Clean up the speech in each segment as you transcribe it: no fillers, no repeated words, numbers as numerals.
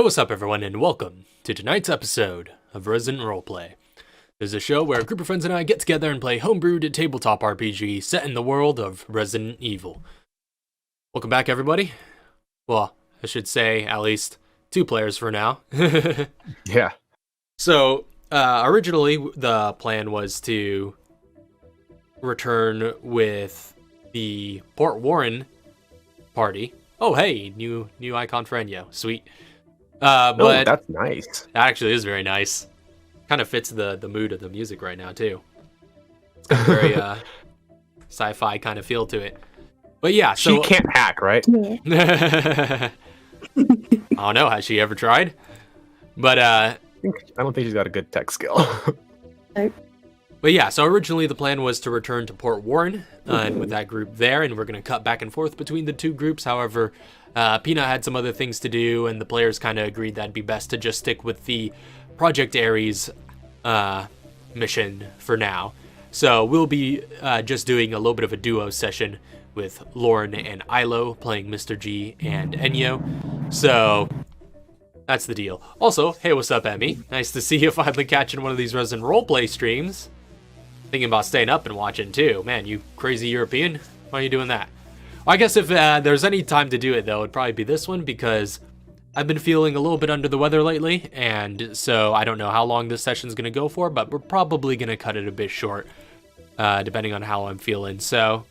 what's up everyone, and welcome to tonight's episode of Resident Roleplay. This is a show where a group of friends and I get together and play homebrewed tabletop RPG set in the world of Resident Evil. Welcome back everybody. Well, I should say at least 2 players for now. Yeah. So, originally the plan was to return with the Port Warren party. Oh hey, new icon for Enyo. Sweet. But that's nice. That actually is very nice. Kind of fits the mood of the music right now too. It's got a very sci-fi kind of feel to it. But yeah, so she can't hack, right? I don't know, has she ever tried? But I don't think she's got a good tech skill. But yeah, so originally the plan was to return to Port Warren and with that group there, and we're going to cut back and forth between the 2 groups. However, Peanut had some other things to do, and the players kind of agreed that'd be best to just stick with the Project Ares mission for now. So we'll be just doing a little bit of a duo session with Lauren and Ilo playing Mr. G and Enyo. So that's the deal. Also, hey, what's up, Emmy? Nice to see you finally catching one of these Resident Roleplay streams. Thinking about staying up and watching too. Man, you crazy European. Why are you doing that? Well, I guess if there's any time to do it though, it'd probably be this one because I've been feeling a little bit under the weather lately, and so I don't know how long this session's gonna go for, but we're probably gonna cut it a bit short, depending on how I'm feeling. So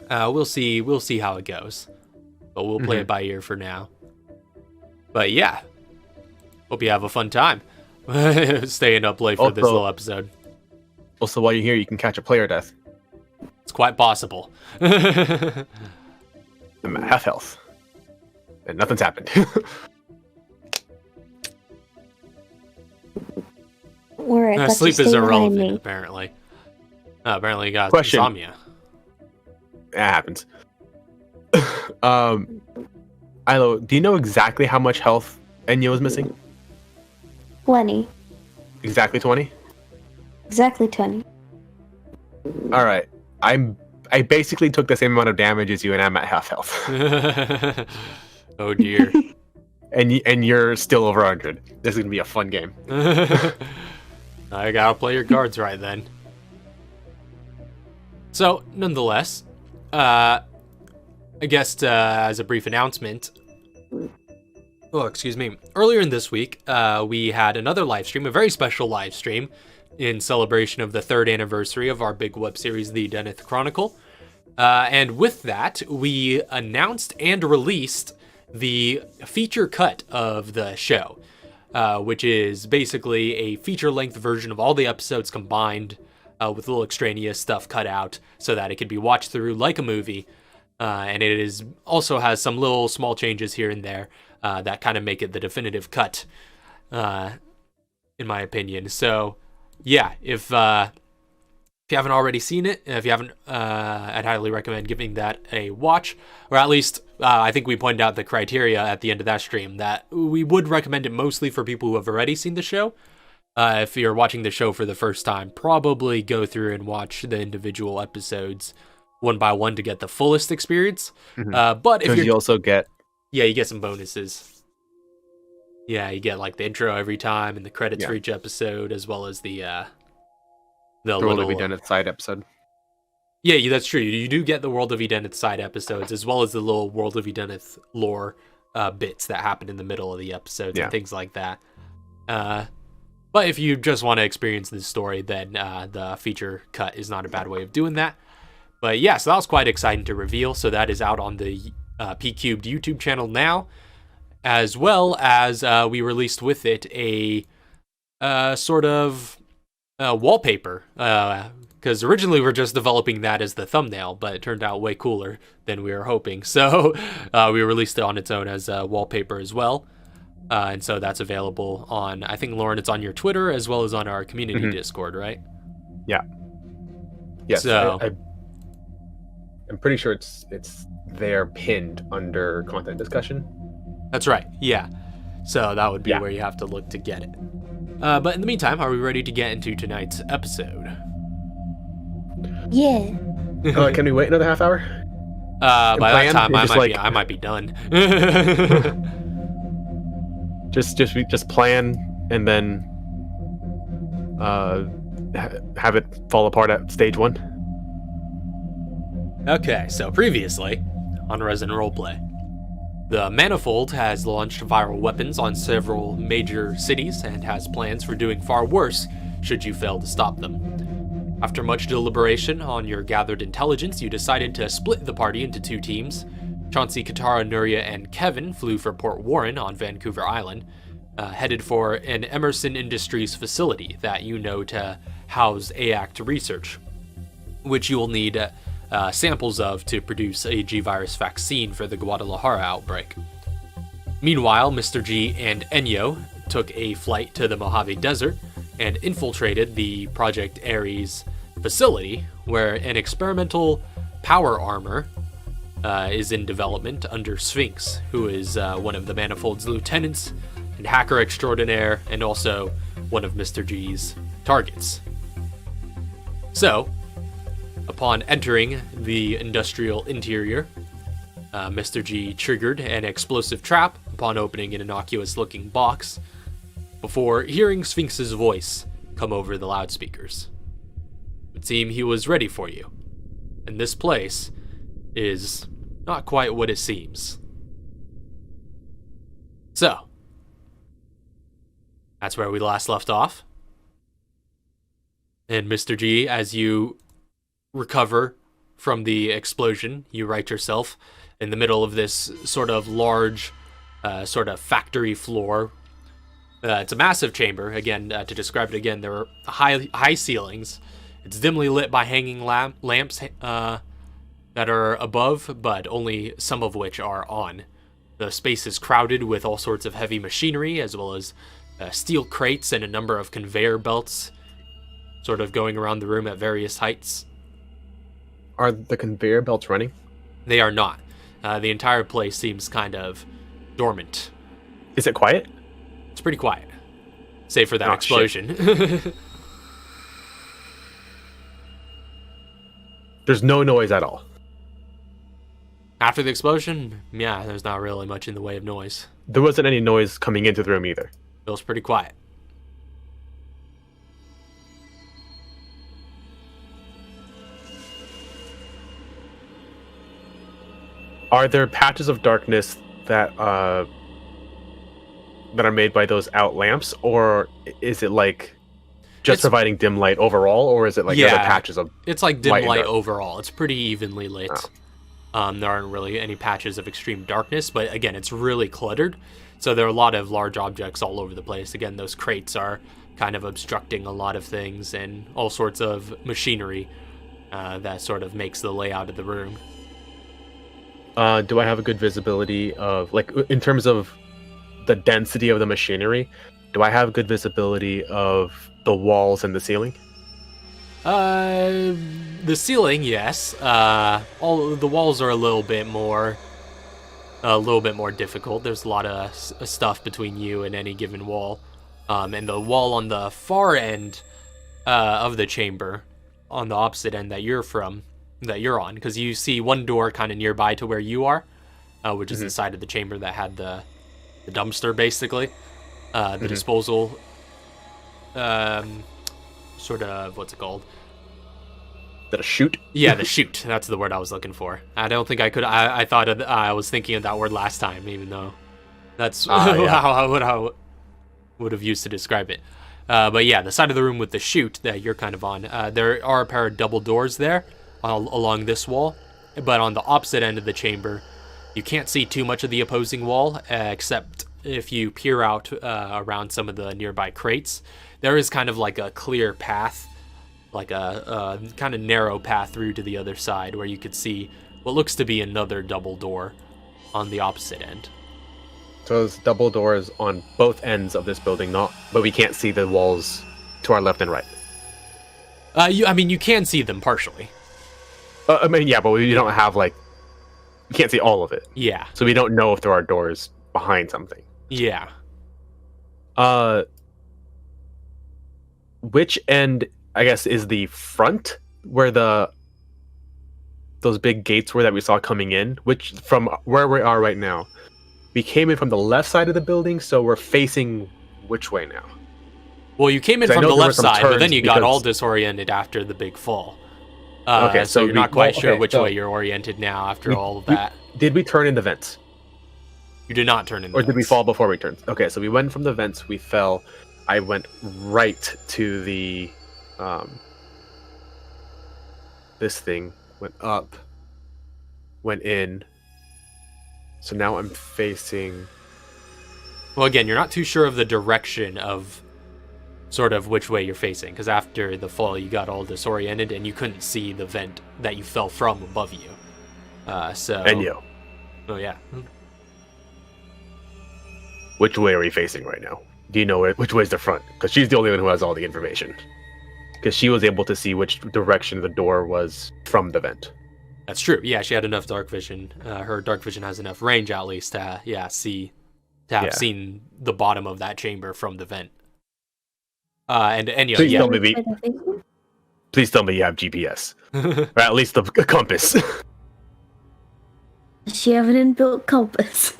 we'll see how it goes, but we'll play it by ear for now. But yeah, hope you have a fun time staying up late for this little episode. Also, while you're here, you can catch a player death. It's quite possible. I'm at half health. And nothing's happened. Sleep is irrelevant, apparently. Apparently you got insomnia. That happens. Ilo, do you know exactly how much health Enyo is missing? 20. Exactly 20? Exactly 20. All right. I basically took the same amount of damage as you, and I'm at half health. Oh dear. and you're still over 100. This is gonna be a fun game. I gotta play your cards right then. So, nonetheless, I guess as a brief announcement. Oh, excuse me. Earlier in this week, we had another live stream, a very special live stream, in celebration of the 3rd anniversary of our big web series, The Deneth Chronicle. And with that, we announced and released the feature cut of the show, which is basically a feature-length version of all the episodes combined with little extraneous stuff cut out so that it could be watched through like a movie. And it also has some little small changes here and there that kind of make it the definitive cut, in my opinion. So yeah, if you haven't already seen it, if you haven't, I'd highly recommend giving that a watch, or at least I think we pointed out the criteria at the end of that stream that we would recommend it mostly for people who have already seen the show. If you're watching the show for the first time, probably go through and watch the individual episodes one by one to get the fullest experience. But if you also get... Yeah, you get some bonuses. Yeah, you get like the intro every time and the credits for each episode, as well as the World of Edeneth side episode. Yeah, that's true. You do get the World of Edeneth side episodes, as well as the little World of Edeneth lore bits that happen in the middle of the episodes and things like that. But if you just want to experience this story, then the feature cut is not a bad way of doing that. But yeah, so that was quite exciting to reveal. So that is out on the P Cubed YouTube channel now, as well as we released with it a sort of wallpaper, because originally we were just developing that as the thumbnail, but it turned out way cooler than we were hoping. So we released it on its own as a wallpaper as well. And so that's available on, I think, Lauren, it's on your Twitter as well as on our community Discord, right? Yeah. Yes. So I'm pretty sure it's there pinned under content discussion. That's right. Yeah. So that would be where you have to look to get it. But in the meantime, are we ready to get into tonight's episode? Yeah. Can we wait another half hour? By that time, I might be done. Just plan and then have it fall apart at stage 1. Okay, so previously on Resident Roleplay, the Manifold has launched viral weapons on several major cities and has plans for doing far worse should you fail to stop them. After much deliberation on your gathered intelligence, you decided to split the party into 2 teams. Chauncey, Katara, Nuria, and Kevin flew for Port Warren on Vancouver Island, headed for an Emerson Industries facility that you know to house AACT research, which you will need samples of to produce a G-Virus vaccine for the Guadalajara outbreak. Meanwhile, Mr. G and Enyo took a flight to the Mojave Desert and infiltrated the Project Ares facility, where an experimental power armor is in development under Sphinx, who is one of the Manifold's lieutenants and hacker extraordinaire, and also one of Mr. G's targets. So, upon entering the industrial interior, Mr. G triggered an explosive trap upon opening an innocuous-looking box before hearing Sphinx's voice come over the loudspeakers. It would seem he was ready for you, and this place is not quite what it seems. So, that's where we last left off. And Mr. G, as you recover from the explosion, you right yourself in the middle of this sort of large, sort of factory floor. It's a massive chamber. Again, to describe it again, there are high ceilings. It's dimly lit by hanging lamps that are above, but only some of which are on. The space is crowded with all sorts of heavy machinery, as well as steel crates and a number of conveyor belts sort of going around the room at various heights. Are the conveyor belts running? They are not. The entire place seems kind of dormant. Is it quiet? It's pretty quiet, save for that explosion. There's no noise at all. After the explosion, yeah, there's not really much in the way of noise. There wasn't any noise coming into the room either. It was pretty quiet. Are there patches of darkness that are made by those out lamps, or is it like just providing dim light overall, or is it like other patches of it's like dim light overall. It's pretty evenly lit. There aren't really any patches of extreme darkness, but again, it's really cluttered. So there are a lot of large objects all over the place. Again, those crates are kind of obstructing a lot of things, and all sorts of machinery that sort of makes the layout of the room. Do I have a good visibility of, like, in terms of the density of the machinery, do I have good visibility of the walls and the ceiling? The ceiling, yes. All the walls are a little bit more difficult. There's a lot of stuff between you and any given wall. And the wall on the far end of the chamber, on the opposite end that you're on, because you see one door kind of nearby to where you are, which is the side of the chamber that had the dumpster, basically. The disposal, sort of, what's it called? Is that a chute? Yeah, the chute. That's the word I was looking for. I don't think I could. I thought I was thinking of that word last time, even though that's how I would have used to describe it. But yeah, the side of the room with the chute that you're kind of on, there are a pair of double doors there along this wall, but on the opposite end of the chamber, you can't see too much of the opposing wall, except if you peer out around some of the nearby crates. There is kind of like a clear path, like a kind of narrow path through to the other side, where you could see what looks to be another double door on the opposite end. So there's double doors on both ends of this building, but we can't see the walls to our left and right. You can see them partially. But we don't have, like, you can't see all of it. Yeah. So we don't know if there are doors behind something. Yeah. Which end, I guess, is the front where those big gates were that we saw coming in? Which, from where we are right now, we came in from the left side of the building, so we're facing which way now? Well, you came in 'Cause I from know the there were left some side, but then turns you got all because- disoriented after the big fall. Okay, so so you're not quite sure which so way you're oriented now after all of that. Did we turn in the vents? You did not turn in the Or did we vents. fall before we turned? Okay, so we went from the vents, we fell. I went right to the this thing, went up, went in. So now I'm facing... Well, again, you're not too sure of the direction of sort of which way you're facing, because after the fall you got all disoriented and you couldn't see the vent that you fell from above you. So... Enyo, Oh, yeah. which way are we facing right now? Do you know which way's the front? Because she's the only one who has all the information. Because she was able to see which direction the door was from the vent. That's true. Yeah, she had enough dark vision. Her dark vision has enough range, at least, to have seen the bottom of that chamber from the vent. And Enyo, Please yeah. tell me Please tell me you have GPS. Or at least the compass. Does she have an inbuilt compass?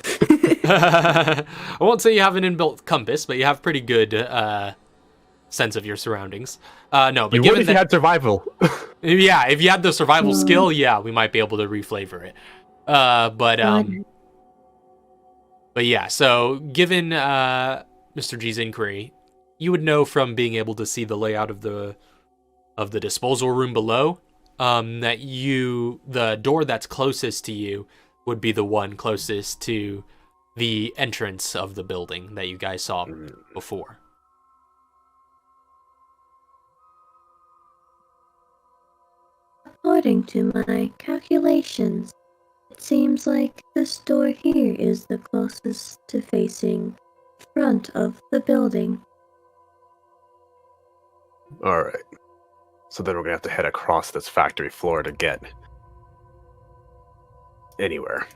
I won't say you have an inbuilt compass, but you have pretty good sense of your surroundings. No, but You would given if you that, had survival. yeah, if you had the survival skill, yeah, we might be able to reflavor it. But yeah, so given Mr. G's inquiry, you would know from being able to see the layout of the disposal room below that the door that's closest to you would be the one closest to the entrance of the building that you guys saw before. According to my calculations, it seems like this door here is the closest to facing front of the building. Alright. So then we're gonna have to head across this factory floor to get anywhere.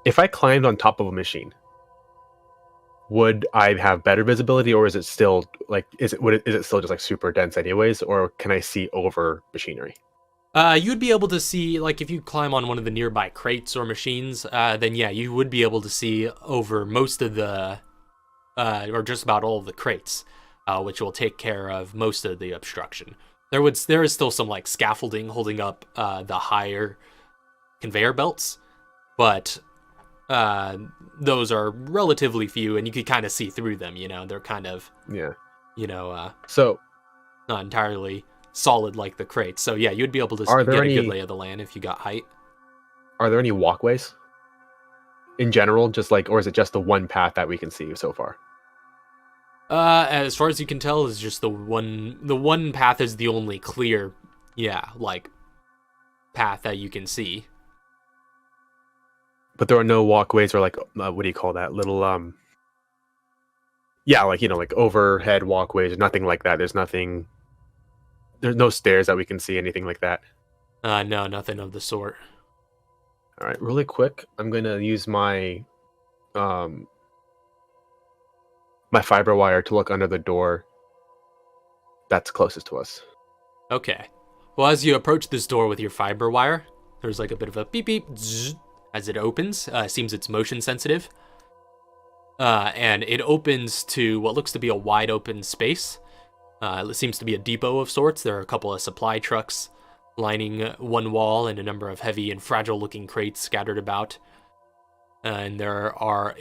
If I climbed on top of a machine, would I have better visibility, or is it still like is it still just like super dense anyways, or can I see over machinery? You'd be able to see, like, if you climb on one of the nearby crates or machines, then yeah, you would be able to see over most of the, or just about all of the crates, which will take care of most of the obstruction. There is still some, like, scaffolding holding up the higher conveyor belts, but those are relatively few, and you could kind of see through them, they're kind of, So not entirely solid like the crates. So yeah, you'd be able to get a good lay of the land if you got height. Are there any walkways in general, just like, or is it just the one path that we can see so far? As far as you can tell, is just the one path is the only clear, path that you can see. But there are no walkways or like what do you call that little like overhead walkways, nothing like that. There's no stairs that we can see, anything like that. No, nothing of the sort. All right, really quick, I'm gonna use my my fiber wire to look under the door that's closest to us. Okay. Well, as you approach this door with your fiber wire, there's like a bit of a beep beep zzz, as it opens. Seems it's motion sensitive. And it opens to what looks to be a wide open space. It seems to be a depot of sorts. There are a couple of supply trucks lining one wall and a number of heavy and fragile looking crates scattered about. And there are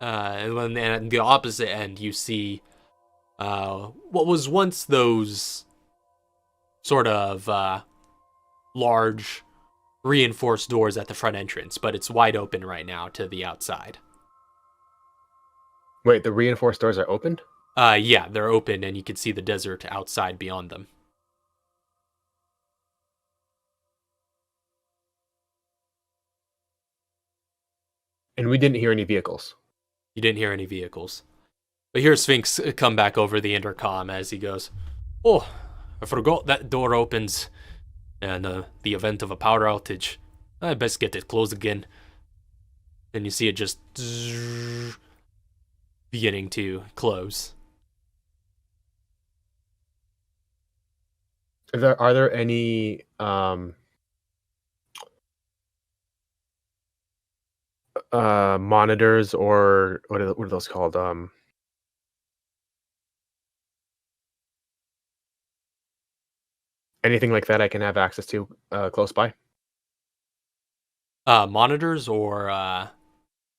and at the opposite end you see what was once those sort of large reinforced doors at the front entrance, but it's wide open right now to the outside. Wait, the reinforced doors are opened? Yeah, they're open, and you can see the desert outside beyond them. And we didn't hear any vehicles. You didn't hear any vehicles. But here's Sphinx come back over the intercom as he goes, "Oh, I forgot that door opens in the event of a power outage. I best get it closed again." And you see it just beginning to close. Are there any monitors or what are those called? Anything like that I can have access to close by? Monitors or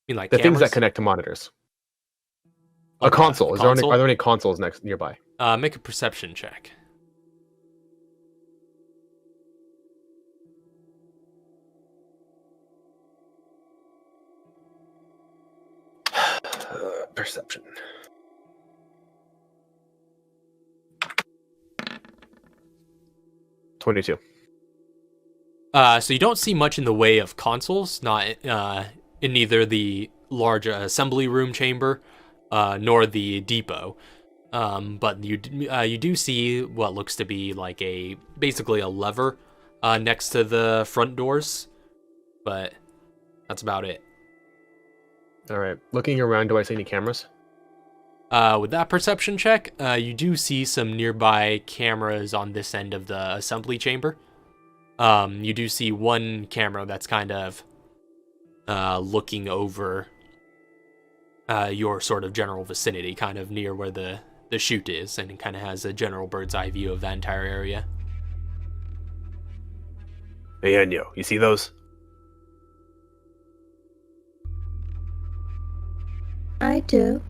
you mean like The cameras? things that connect to monitors. Like a console. a console? Are there any consoles nearby? Make a perception check. Perception. $22. So you don't see much in the way of consoles, not in either the large assembly room chamber, nor the depot. But you do see what looks to be like basically a lever next to the front doors, but that's about it. All right. Looking around, do I see any cameras? With that perception check, you do see some nearby cameras on this end of the assembly chamber. You do see one camera that's kind of looking over your sort of general vicinity, kind of near where the chute is, and it kind of has a general bird's eye view of that entire area. Hey, Enyo, you see those? I do.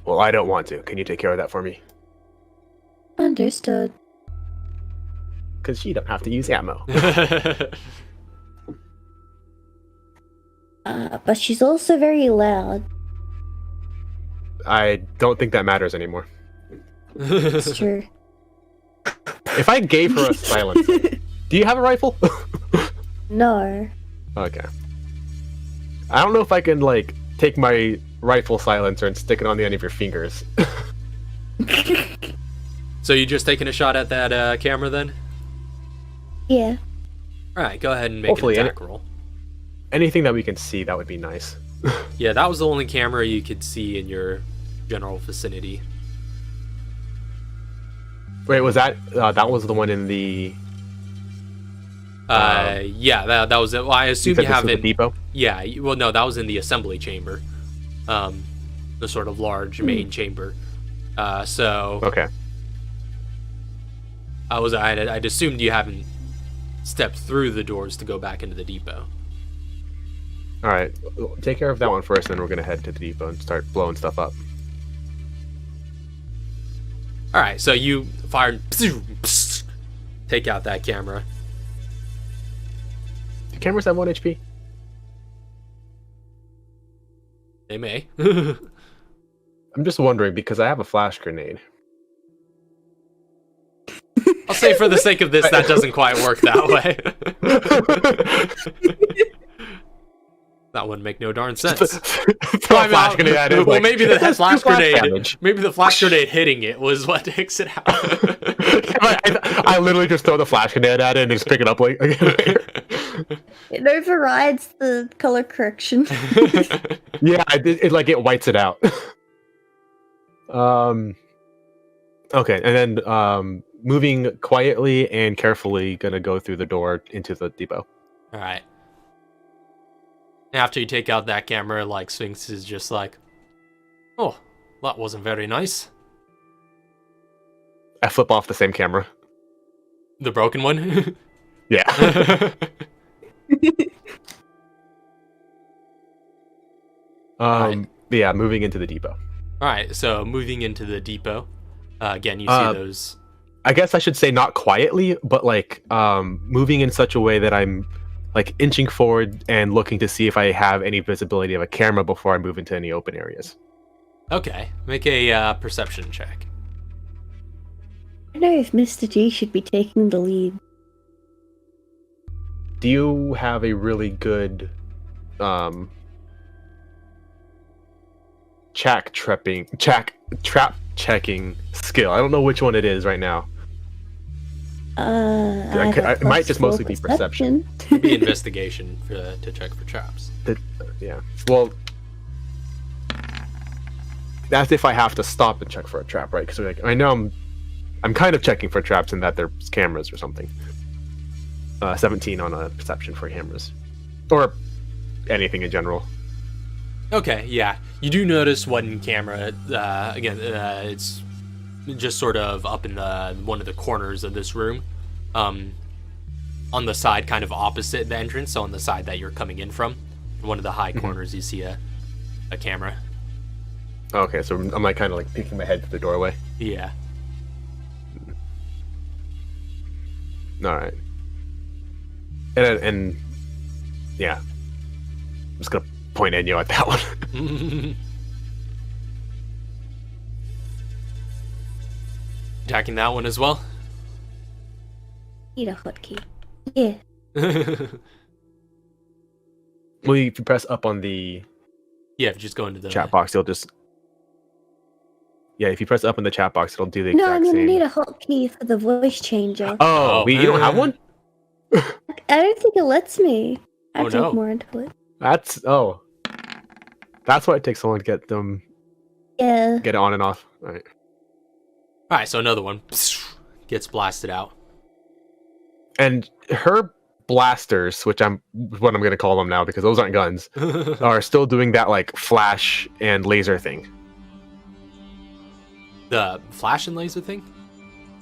Well, I don't want to. Can you take care of that for me? Understood. Because you don't have to use ammo. But she's also very loud. I don't think that matters anymore. It's true. If I gave her a silencer, do you have a rifle? No. Okay. I don't know if I can like take my rifle silencer and stick it on the end of your fingers. So you just taking a shot at that camera then? Yeah. All right, go ahead and make Hopefully, an attack roll. Anything that we can see, that would be nice. Yeah, that was the only camera you could see in your general vicinity. Wait, was that that was the one in the? Yeah, that was it. Well, I assume you haven't. The depot. Yeah, well, no, that was in the assembly chamber, the sort of large main chamber. So Okay. I'd assumed you haven't stepped through the doors to go back into the depot. All right, take care of that one first, and then we're gonna head to the depot and start blowing stuff up. All right, so you fire, take out that camera. Do cameras have 1 HP? They may. I'm just wondering because I have a flash grenade. I'll say for the sake of this, that doesn't quite work that way. That wouldn't make no darn sense. Flash grenade at it, well, like, maybe the flash grenade. damage. Maybe the flash grenade hitting it was what takes it out. I literally just throw the flash grenade at it and just pick it up like. It overrides the color correction. Yeah, it whites it out. Okay, and then moving quietly and carefully, gonna go through the door into the depot. All right. After you take out that camera, like Sphinx is just like, oh, that wasn't very nice. I flip off the same camera. The broken one? Yeah. Right. Yeah, moving into the depot. All right, so moving into the depot. Again, you see those. I guess I should say not quietly, but like moving in such a way that I'm like inching forward and looking to see if I have any visibility of a camera before I move into any open areas. Okay, make a perception check. I don't know if Mr. G should be taking the lead. Do you have a really good trap checking skill? I don't know which one it is right now. It might just mostly be perception. Maybe investigation to check for traps. Yeah. Well, that's if I have to stop and check for a trap, right? Because like, I know I'm kind of checking for traps in that there's cameras or something. 17 on a perception for cameras, or anything in general. Okay, yeah. You do notice one camera, it's just sort of up in one of the corners of this room. On the side kind of opposite the entrance, so on the side that you're coming in from. One of the high corners, you see a camera. Okay, so I'm like kind of like peeking my head to the doorway. Yeah. All right. And yeah, I'm just gonna point Enyo at that one. Attacking that one as well? Need a hotkey. Yeah. Well, if you press up on the Yeah, if you just go into the chat box, it'll just... Yeah, if you press up in the chat box, it'll do the No, exact I mean, I same... need a hotkey for the voice changer. Oh, you don't have one? I don't think it lets me. I have Oh, to no. look more into it. That's why it takes so long to get them... Yeah. Get it on and off. All right. Alright, so another one gets blasted out. And her blasters, which I'm what I'm going to call them now because those aren't guns, are still doing that like flash and laser thing. The flash and laser thing?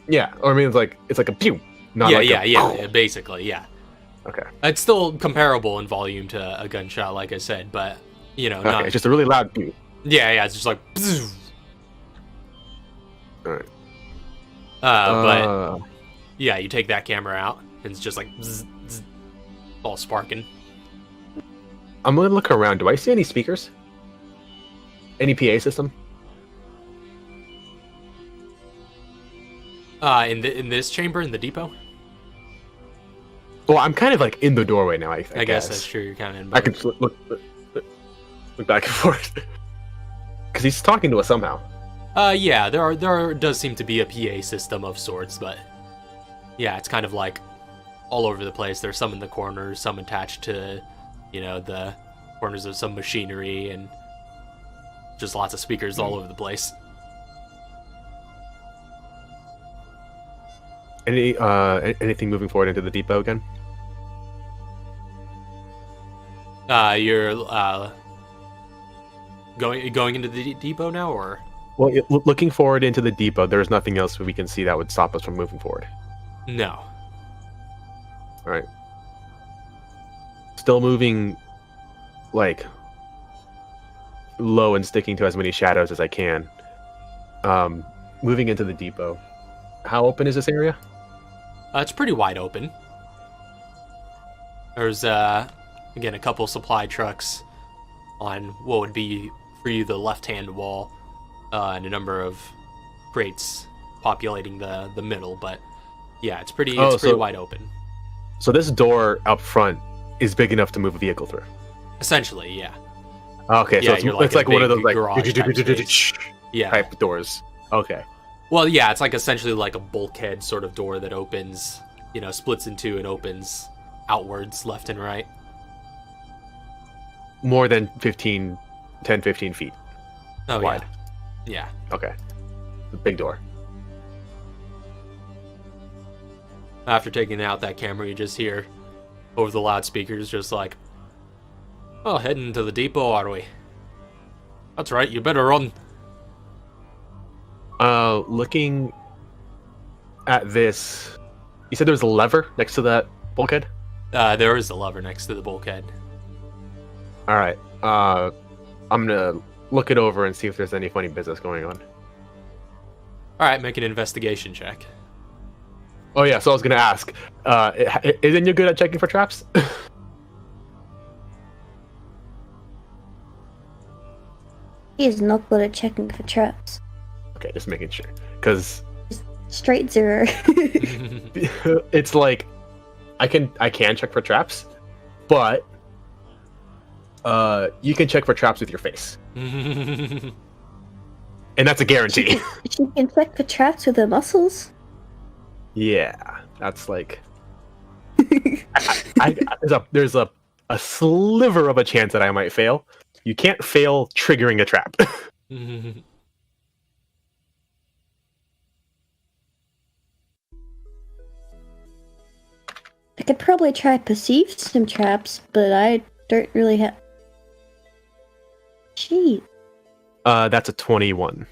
Yeah, or I mean it's like a pew. Not Yeah, like yeah, basically, yeah. Okay. It's still comparable in volume to a gunshot, like I said, but, you know, Okay, not... it's just a really loud pew. Yeah, it's just like... Alright. But, yeah, you take that camera out, and it's just like... all sparking. I'm gonna look around. Do I see any speakers? Any PA system? In this chamber, in the depot? Well, I'm kind of like in the doorway now. I guess that's true. You're kind of in I both. could look back and forth because he's talking to us somehow. Yeah, there does seem to be a PA system of sorts, but yeah, it's kind of like all over the place. There's some in the corners, some attached to, you know, the corners of some machinery, and just lots of speakers all over the place. Anything moving forward into the depot again? You're going into the depot now, or? Well, looking forward into the depot, there's nothing else we can see that would stop us from moving forward. No. All right. Still moving, like, low and sticking to as many shadows as I can. Moving into the depot. How open is this area? It's pretty wide open. There's, again, a couple supply trucks on what would be, for you, the left-hand wall, and a number of crates populating the middle, but yeah, it's pretty wide open. So this door up front is big enough to move a vehicle through? Essentially, yeah. Okay, Yeah, so it's like one of those like Yeah. type doors. Okay. Well, yeah, it's like essentially like a bulkhead sort of door that opens, you know, splits in two and opens outwards left and right. More than 10, 15 feet wide. Yeah. Okay. The big door. After taking out that camera, you just hear over the loudspeakers just like, "Oh, heading to the depot, are we? That's right, you better run." Looking at this, you said there was a lever next to that bulkhead? There is a lever next to the bulkhead. All right. I'm gonna look it over and see if there's any funny business going on. All right, make an investigation check. Oh yeah, so I was gonna ask, isn't you good at checking for traps? He is not good at checking for traps. Okay, just making sure, because Straight 0. it's like I can check for traps, but you can check for traps with your face, and that's a guarantee. She can check for traps with her muscles. Yeah, that's like there's a sliver of a chance that I might fail. You can't fail triggering a trap. I could probably try perceive some traps, but I don't really have... That's a 21.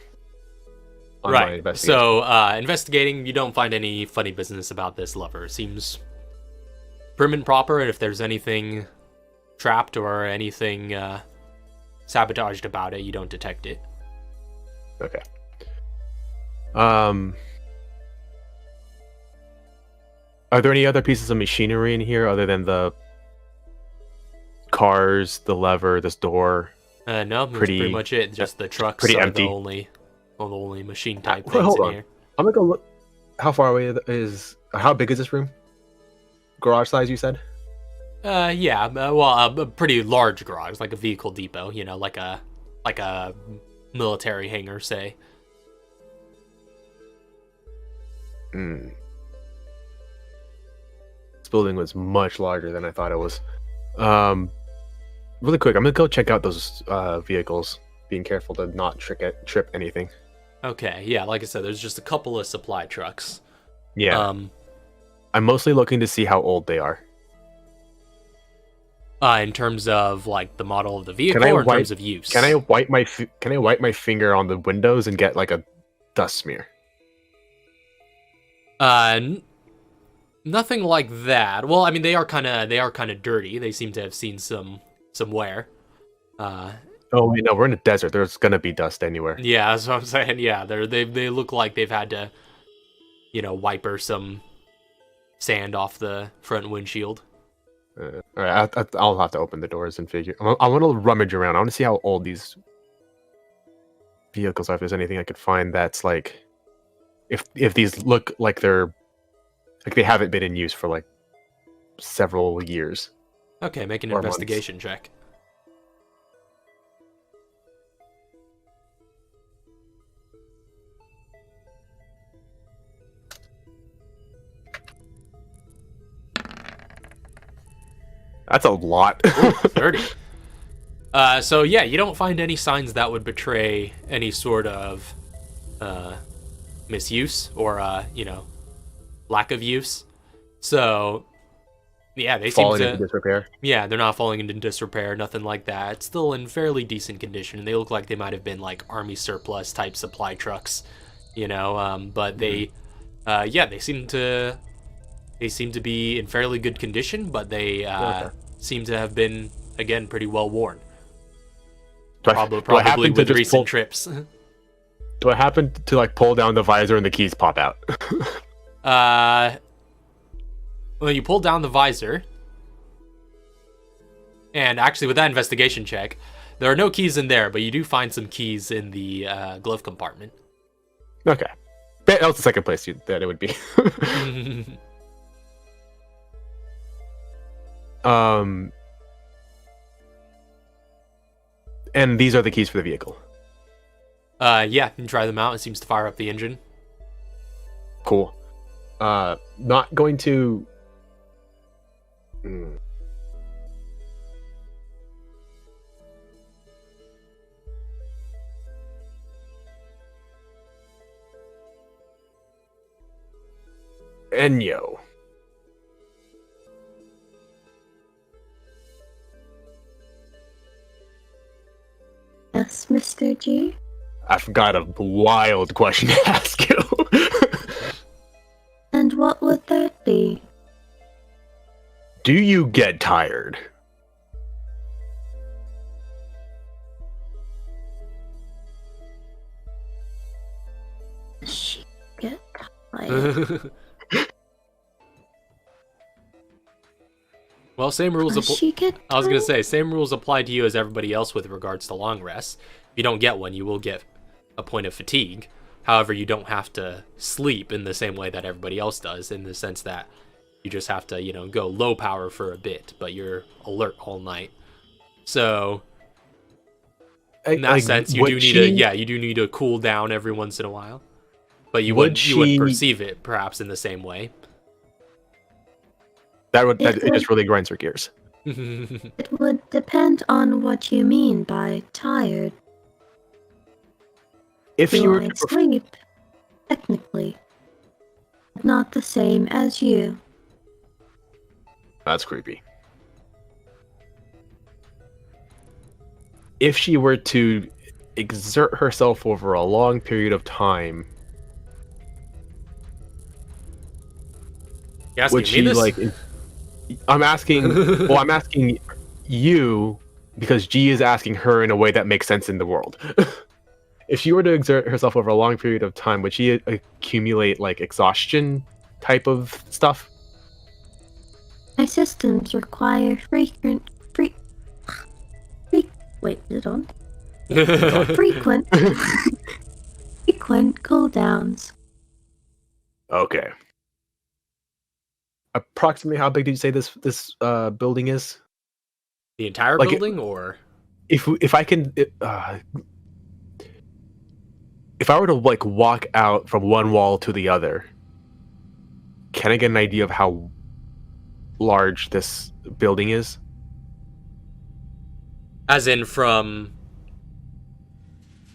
On my Right. investigation. So, investigating, you don't find any funny business about this lever. It seems prim and proper, and if there's anything trapped or anything sabotaged about it, you don't detect it. Okay. Are there any other pieces of machinery in here other than the cars, the lever, this door? No, that's pretty much it. Just the trucks pretty are empty. the only machine type Wait, things hold in on. here. I'm gonna go look. How far away is? How big is this room? Garage size, you said? Yeah, a pretty large garage, like a vehicle depot. You know, like a military hangar, say. Hmm. This building was much larger than I thought it was. Really quick, I'm gonna go check out those vehicles. Being careful to not trip anything. Okay, yeah, like I said, there's just a couple of supply trucks. Yeah. I'm mostly looking to see how old they are. In terms of like the model of the vehicle, or in terms of use. Can I wipe my finger on the windows and get like a dust smear? Nothing like that. Well, I mean, they are kind of dirty. They seem to have seen some wear. Oh wait, no, we're in a desert. There's gonna be dust anywhere. Yeah, that's what I'm saying. Yeah, they look like they've had to, wiper some sand off the front windshield. All right, I'll have to open the doors and figure. I want to rummage around. I want to see how old these vehicles are. If there's anything I could find that's like, if these look like they haven't been in use for like several years. Okay, make an Or investigation check. That's a lot. 30. So yeah, you don't find any signs that would betray any sort of misuse or lack of use. So yeah, they Falling seem to into disrepair. Yeah, they're not falling into disrepair, nothing like that. It's still in fairly decent condition. They look like they might have been like army surplus type supply trucks, but they seem to be in fairly good condition, but they seem to have been, again, pretty well worn. Probably with recent trips. Do I happen to like pull down the visor and the keys pop out? Well, you pull down the visor, and actually with that investigation check, there are no keys in there, but you do find some keys in the glove compartment. Okay. That was the second place that it would be. And these are the keys for the vehicle. Yeah, you can try them out. It seems to fire up the engine. Cool. Not going to. Enyo. Yes, Mr. G? I've got a wild question to ask you. And what would that be? Do you get tired? She get tired. Well, same rules apply. I was gonna say, same rules apply to you as everybody else with regards to long rests. If you don't get one, you will get a point of fatigue. However, you don't have to sleep in the same way that everybody else does, in the sense that you just have to, go low power for a bit, but you're alert all night. So, in that sense, you do need to cool down every once in a while. But you wouldn't perceive it perhaps in the same way. It just really grinds her gears. It would depend on what you mean by tired. If you were to sleep, technically, not the same as you. That's creepy. If she were to exert herself over a long period of time, You asking would me she this? like? I'm asking. Well, I'm asking you because G is asking her in a way that makes sense in the world. If she were to exert herself over a long period of time, would she accumulate like exhaustion type of stuff? My systems require wait, is it on? Frequent frequent cooldowns. Okay. Approximately how big did you say this building is? The entire Like, building, or If I can, if I were to like walk out from one wall to the other, can I get an idea of how large this building is? as in from?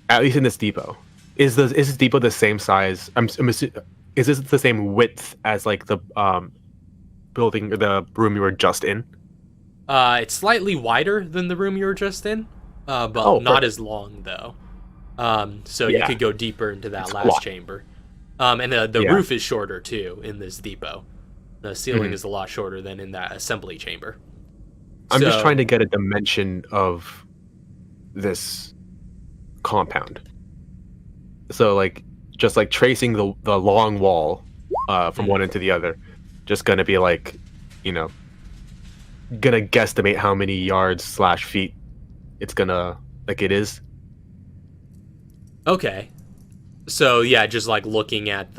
At least in this depot, is this depot the same size? Is this the same width as like the building, the room you were just in? It's slightly wider than the room you were just in, but not perfect. as long though. So you Yeah. could go deeper into that It's a last lot. chamber. And the Yeah. roof is shorter too in this depot. The ceiling Mhm. is a lot shorter than in that assembly chamber. I'm just So- trying to get a dimension of this compound. So like just like tracing the long wall from one end to the other, just gonna be like, gonna guesstimate how many yards / feet it's gonna it is. Okay. So yeah, just like looking at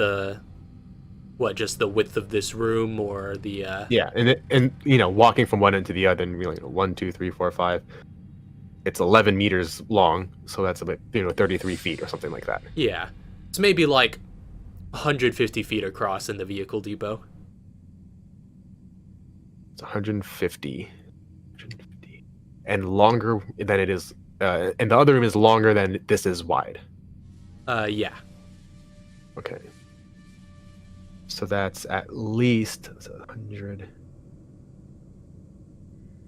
just the width of this room or the Yeah, and walking from one end to the other and be like 1, 2, 3, 4, 5. It's 11 meters long, so that's about 33 feet or something like that. yeah. It's maybe like 150 feet across in the vehicle depot. It's 150, and longer than it is, and the other room is longer than this is wide. Yeah. Okay. So that's at least 100,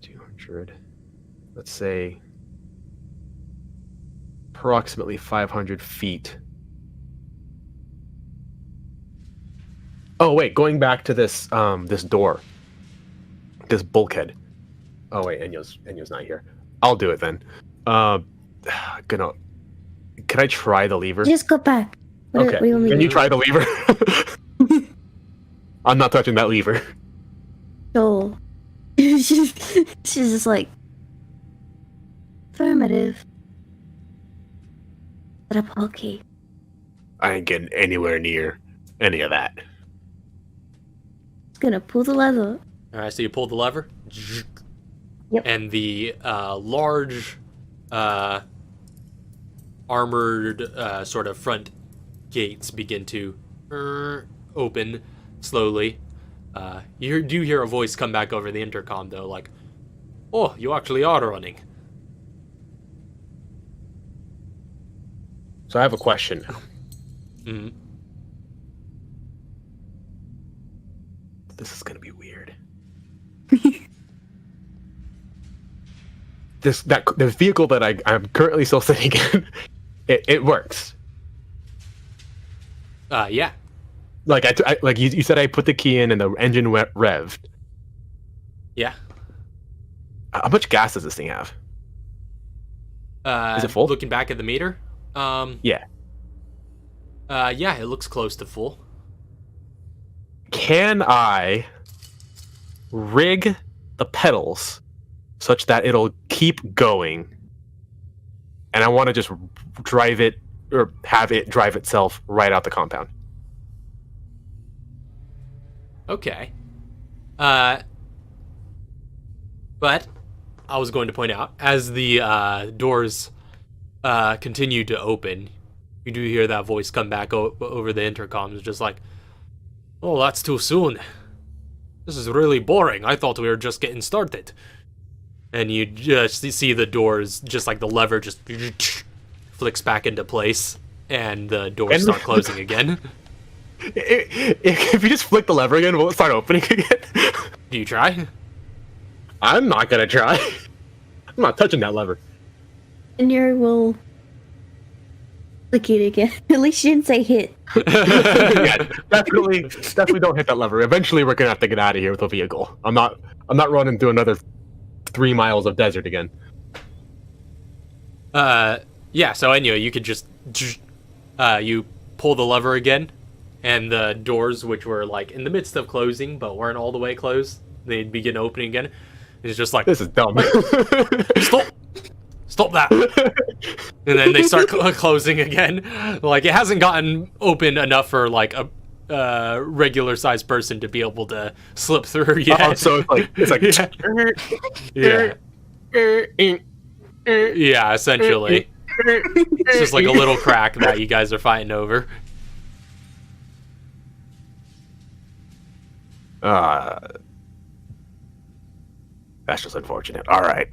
200, let's say approximately 500 feet. Oh wait, going back to this this door, this bulkhead. Oh wait, Enyo's not here. I'll do it then. Gonna. Can I try the lever? Just go back. What Okay. do you want me Can to you do? try the lever? I'm not touching that lever. So she's just like affirmative. Set up okay. I ain't getting anywhere near any of that. It's gonna pull the lever. All right, so you pull the lever. Yep. And the large armored sort of front gates begin to open slowly. You do hear a voice come back over the intercom, though, like, "Oh, you actually are running." So I have a question. Mhm. This is gonna be weird. The vehicle that I'm currently still sitting in, it works. Yeah. Like like you said, I put the key in and the engine revved. Yeah. How much gas does this thing have? Is it full? Looking back at the meter, Yeah. yeah, it looks close to full. Can I rig the pedals such that it'll keep going, and I want to just drive it or have it drive itself right out the compound? Okay. But I was going to point out, as the doors continue to open, you do hear that voice come back over the intercom. It's just like, "Oh, that's too soon. This is really boring. I thought we were just getting started." And you just see the doors, just like the lever just flicks back into place, and the doors start closing again. If you just flick the lever again, will it start opening again? Do you try? I'm not gonna try. I'm not touching that lever. Enyo will clicking again. At least she didn't say hit. Yeah, definitely don't hit that lever. Eventually, we're gonna have to get out of here with a vehicle. I'm not running through another 3 miles of desert again. Yeah. So Enyo, you could just you pull the lever again, and the doors, which were like in the midst of closing but weren't all the way closed, they'd begin opening again. It's just like, This is dumb. Stop that. And then they start closing again. Like, it hasn't gotten open enough for like a regular sized person to be able to slip through yet. Oh, so it's like yeah. Yeah, essentially. It's just like a little crack that you guys are fighting over. That's just unfortunate. All right.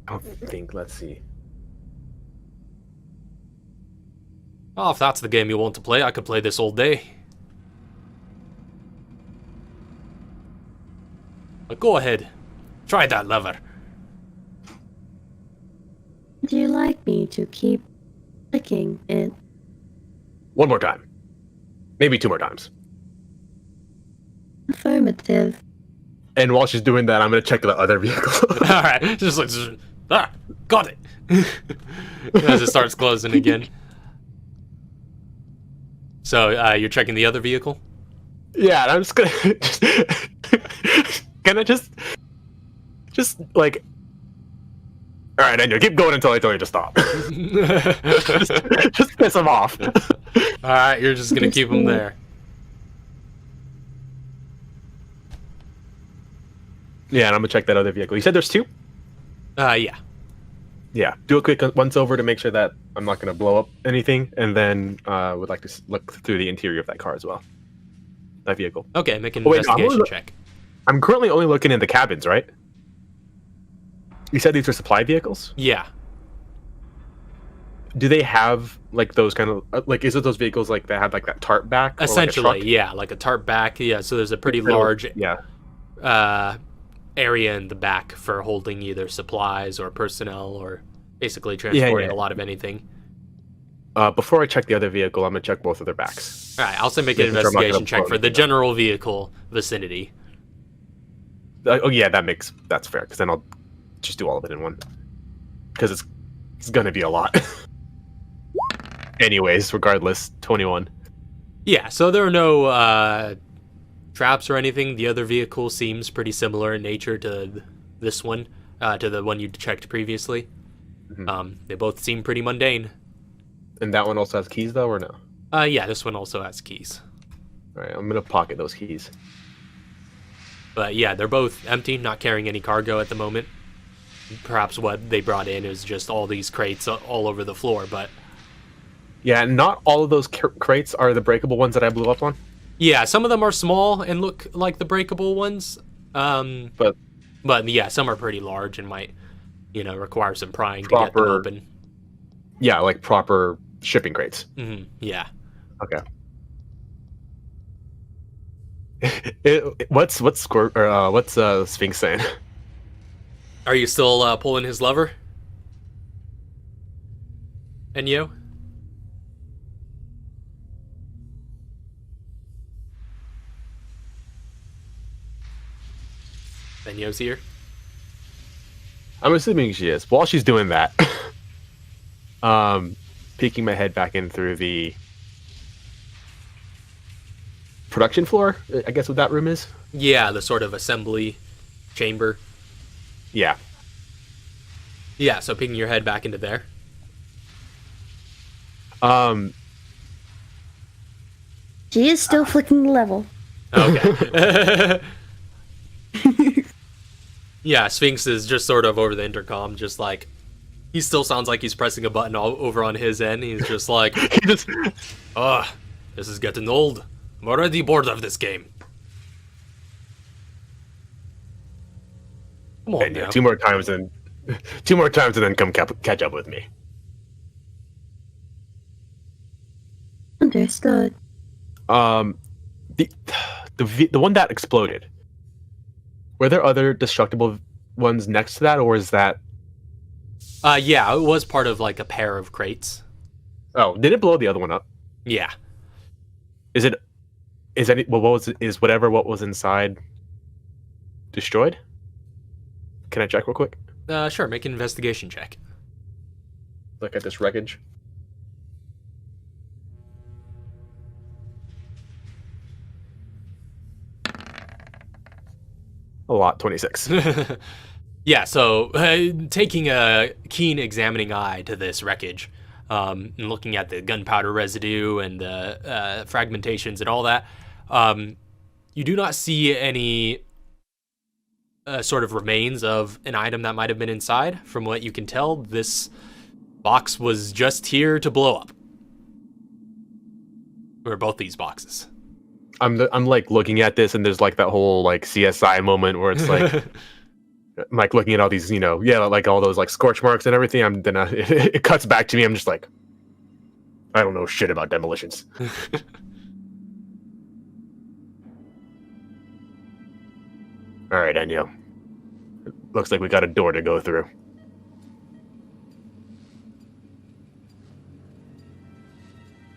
I don't think. Let's see. Oh, if that's the game you want to play, I could play this all day. But go ahead. Try that lever. Would you like me to keep clicking it? One more time. Maybe 2 more times. Affirmative. And while she's doing that, I'm going to check the other vehicle. Alright, just like, got it. As it starts closing again. So, you're checking the other vehicle? Yeah, and I'm just gonna just like, all right, Enyo, keep going until I tell you to stop. just piss him off. Alright, you're just gonna keep him there. Yeah, and I'm gonna check that other vehicle. You said there's 2? Yeah. Yeah, do a quick once over to make sure that I'm not gonna blow up anything, and then would like to look through the interior of that car as well. That vehicle. Okay, make an Oh, wait, no, investigation check. I'm currently only looking in the cabins, right? You said these are supply vehicles? Yeah. Do they have like those kind of like? Is it those vehicles like that had like that tarp back? Or, Essentially, like, a truck? yeah, like a tarp back. Yeah, so there's a pretty Little- large Yeah. area in the back for holding either supplies or personnel or basically transporting a lot of anything. Before I check the other vehicle, I'm gonna check both of their backs. All right, I'll say make an Making sure I'm not gonna investigation check blow for the anything up. general vehicle vicinity. Oh yeah, that's fair because then I'll just do all of it in one because it's gonna be a lot. Anyways, regardless, 21. Yeah, so there are no traps or anything. The other vehicle seems pretty similar in nature to this one, to the one you checked previously. Mhm. They both seem pretty mundane. And that one also has keys though, or no? Yeah, this one also has keys. All right, I'm gonna pocket those keys. But yeah, they're both empty, not carrying any cargo at the moment. Perhaps what they brought in is just all these crates all over the floor, but... Yeah, not all of those crates are the breakable ones that I blew up on. Yeah, some of them are small and look like the breakable ones. But yeah, some are pretty large and might, require some prying to get them open. Yeah, like proper shipping crates. Mm-hmm. Yeah. Okay. What's Sphinx saying? Are you still pulling his lever? Enyo? Enyo's here. I'm assuming she is. While she's doing that, peeking my head back in through the production floor, I guess what that room is? Yeah, the sort of assembly chamber. Yeah. Yeah, so peeking your head back into there. She is still flicking the level. Okay. Yeah, Sphinx is just sort of over the intercom, just like, he still sounds like he's pressing a button all over on his end. He's just like, this is getting old. I'm already bored of this game. Come on now. Two more times and then come catch up with me. Understood. The one that exploded. Were there other destructible ones next to that, or is that Yeah, it was part of like a pair of crates. Oh, did it blow the other one up? Yeah. Is it? Is any? Well, what was inside destroyed? Can I check real quick? Sure, make an investigation check. Look at this wreckage. A lot, 26. Yeah, so taking a keen examining eye to this wreckage, and looking at the gunpowder residue and the fragmentations and all that, you do not see any sort of remains of an item that might have been inside. From what you can tell, this box was just here to blow up. Or both these boxes. I'm like looking at this, and there's like that whole like CSI moment where it's like, I'm like looking at all these, like all those like scorch marks and everything. Then it cuts back to me. I'm just like, I don't know shit about demolitions. All right, Enyo. Looks like we got a door to go through.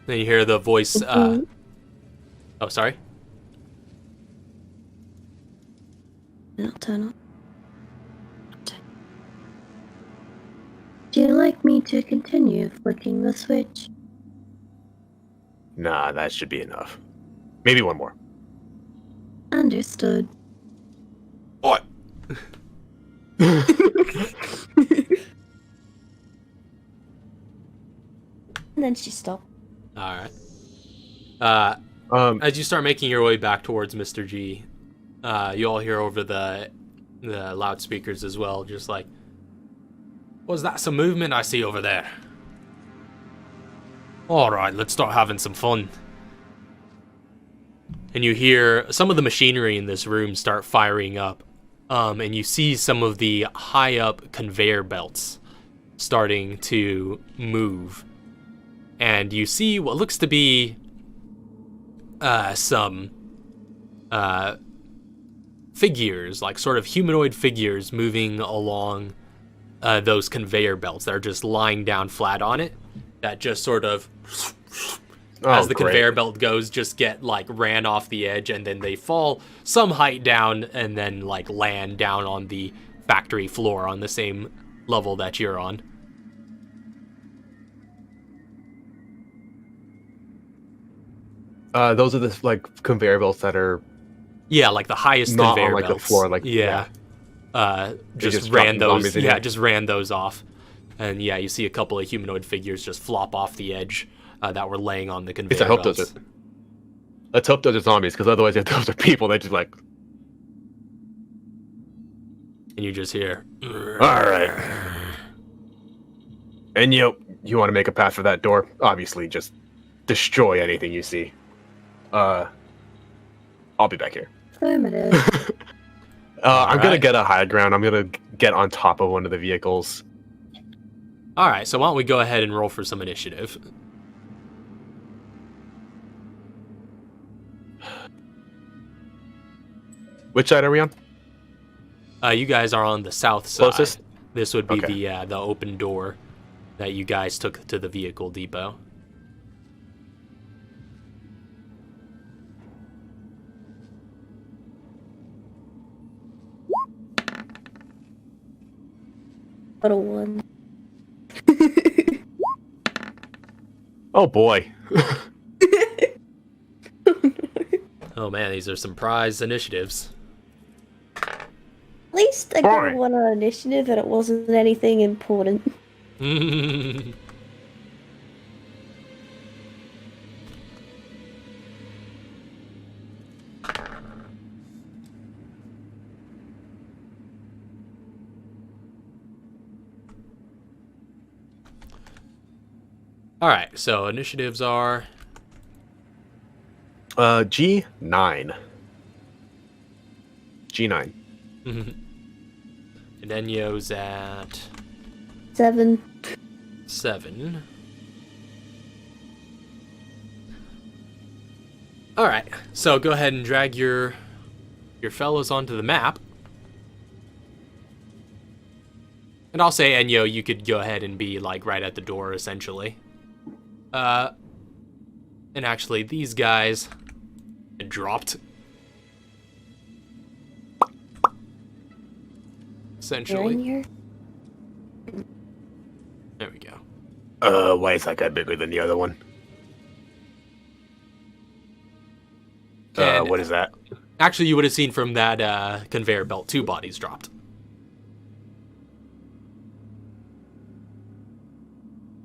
Then you hear the voice. Oh, sorry. I'll turn on. Do you like me to continue flicking the switch? Nah, that should be enough. Maybe one more. Understood. What? And then she stopped. All right. As you start making your way back towards Mr. G, you all hear over the loudspeakers as well, just like, was that some movement I see over there? All right, let's start having some fun. And you hear some of the machinery in this room start firing up, and you see some of the high-up conveyor belts starting to move. And you see what looks to be some figures, like sort of humanoid figures moving along those conveyor belts that are just lying down flat on it, that just sort of, as the conveyor belt goes, just get like ran off the edge, and then they fall some height down and then like land down on the factory floor on the same level that you're on. Those are the like conveyor belts that are like the highest not conveyor on like belts. the floor, like just ran those. Yeah, just ran those off, and yeah, you see a couple of humanoid figures just flop off the edge that were laying on the conveyor belts. Let's hope those are zombies, because otherwise, if those are people, they just like. And you just hear. All right. And you want to make a path for that door? Obviously, just destroy anything you see. I'll be back here. Affirmative. I'm gonna get a high ground. I'm gonna get on top of one of the vehicles. All right, so why don't we go ahead and roll for some initiative? Which side are we on? You guys are on the south side. Closest? This would be Okay. the open door that you guys took to the vehicle depot. But a 1. Oh boy. Oh man, these are some prize initiatives. At least I got Alright. one on initiative and it wasn't anything important. All right, so initiatives are G9. G9. and Enyo's at 7. 7. All right, so go ahead and drag your fellows onto the map. And I'll say, Enyo, you could go ahead and be, like, right at the door, essentially. And actually, these guys dropped. Essentially. You're in here? There we go. Why is that guy bigger than the other one? And what is that? actually, you would have seen from that conveyor belt 2 bodies dropped.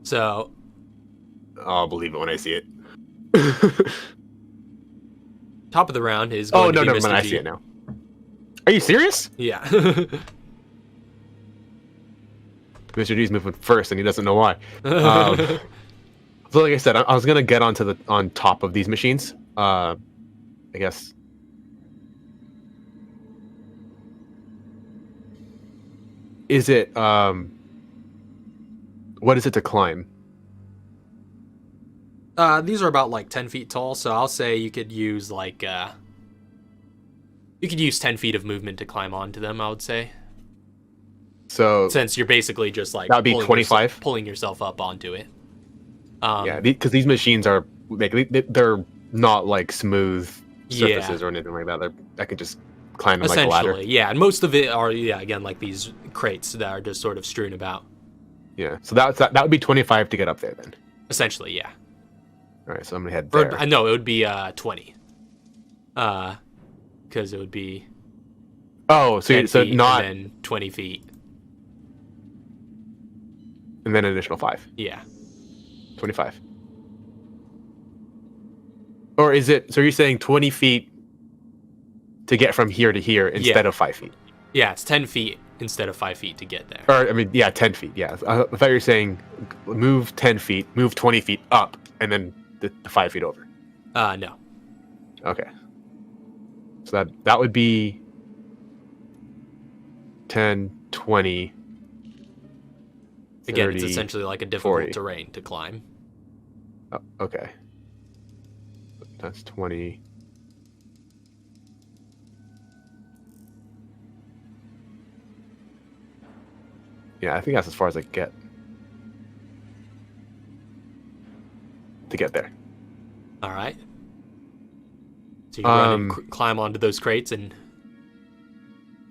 So, I'll believe it when I see it. top of the round is going Oh, no, to be never Mr. mind. I G. see it now. Are you serious? Yeah. Mr. G's moving first, and he doesn't know why. So, like I said, I was gonna get on top of these machines. I guess. Is it what is it to climb? These are about like 10 feet tall, so I'll say you could use like you could use 10 feet of movement to climb onto them, I would say. So Since you're basically just like that'd be 25? pulling yourself up onto it. yeah, because these machines are like they're not like smooth surfaces or anything like that. I could just climb them like a ladder. Essentially, yeah, and most of it are again like these crates that are just sort of strewn about. Yeah, so that would be 25 to get up there then. Essentially, yeah. All right, so I'm gonna head Or there. no, it would be 20. Because it would be Oh, 10 so feet not and then 20 feet. and then an additional 5, Yeah. 25. Or is it? So you're saying 20 feet to get from here to here instead of 5 feet? Yeah, it's 10 feet instead of 5 feet to get there. Or I mean, yeah, 10 feet. Yeah, I thought you were saying move 10 feet, move 20 feet up, and then the 5 feet over. No. Okay. So that would be 10, 20. Again, it's 30, essentially like a difficult 40. terrain to climb. Oh, okay. That's 20. Yeah, I think that's as far as I get. To get there. All right. So you run and climb onto those crates and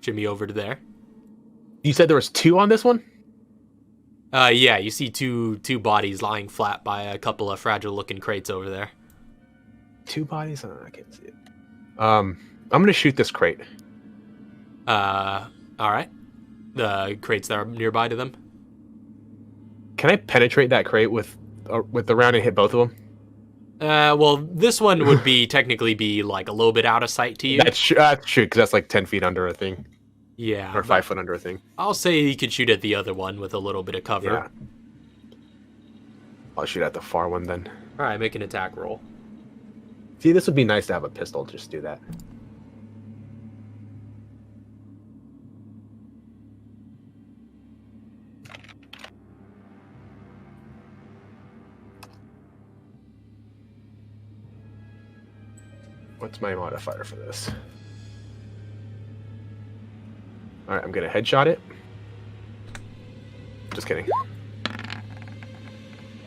jimmy over to there. You said there was 2 on this one? Yeah, you see two bodies lying flat by a couple of fragile-looking crates over there. 2 bodies? Oh, I can't see it. I'm gonna shoot this crate. All right. The crates that are nearby to them. Can I penetrate that crate with the round and hit both of them? Well, this one would technically be like a little bit out of sight to you. That's true, because that's like 10 feet under a thing, Yeah. or 5 foot under a thing. I'll say you could shoot at the other one with a little bit of cover. Yeah. I'll shoot at the far one then. All right, make an attack roll. See, this would be nice to have a pistol. Just do that. What's my modifier for this? Alright, I'm gonna headshot it. Just kidding.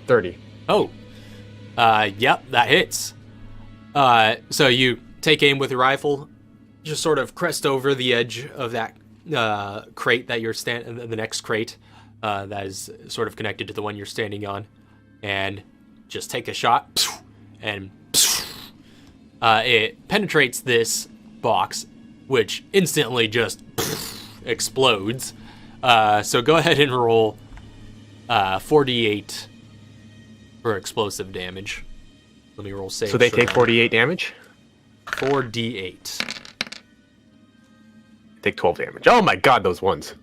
30. Oh. Yep, that hits. So you take aim with your rifle, just sort of crest over the edge of that crate that you're the next crate that is sort of connected to the one you're standing on, and just take a shot, and it penetrates this box, which instantly just explodes. So go ahead and roll 4d8 for explosive damage. Let me roll save. So they take 48 damage? 4d8. Take 12 damage. Oh my god, those ones.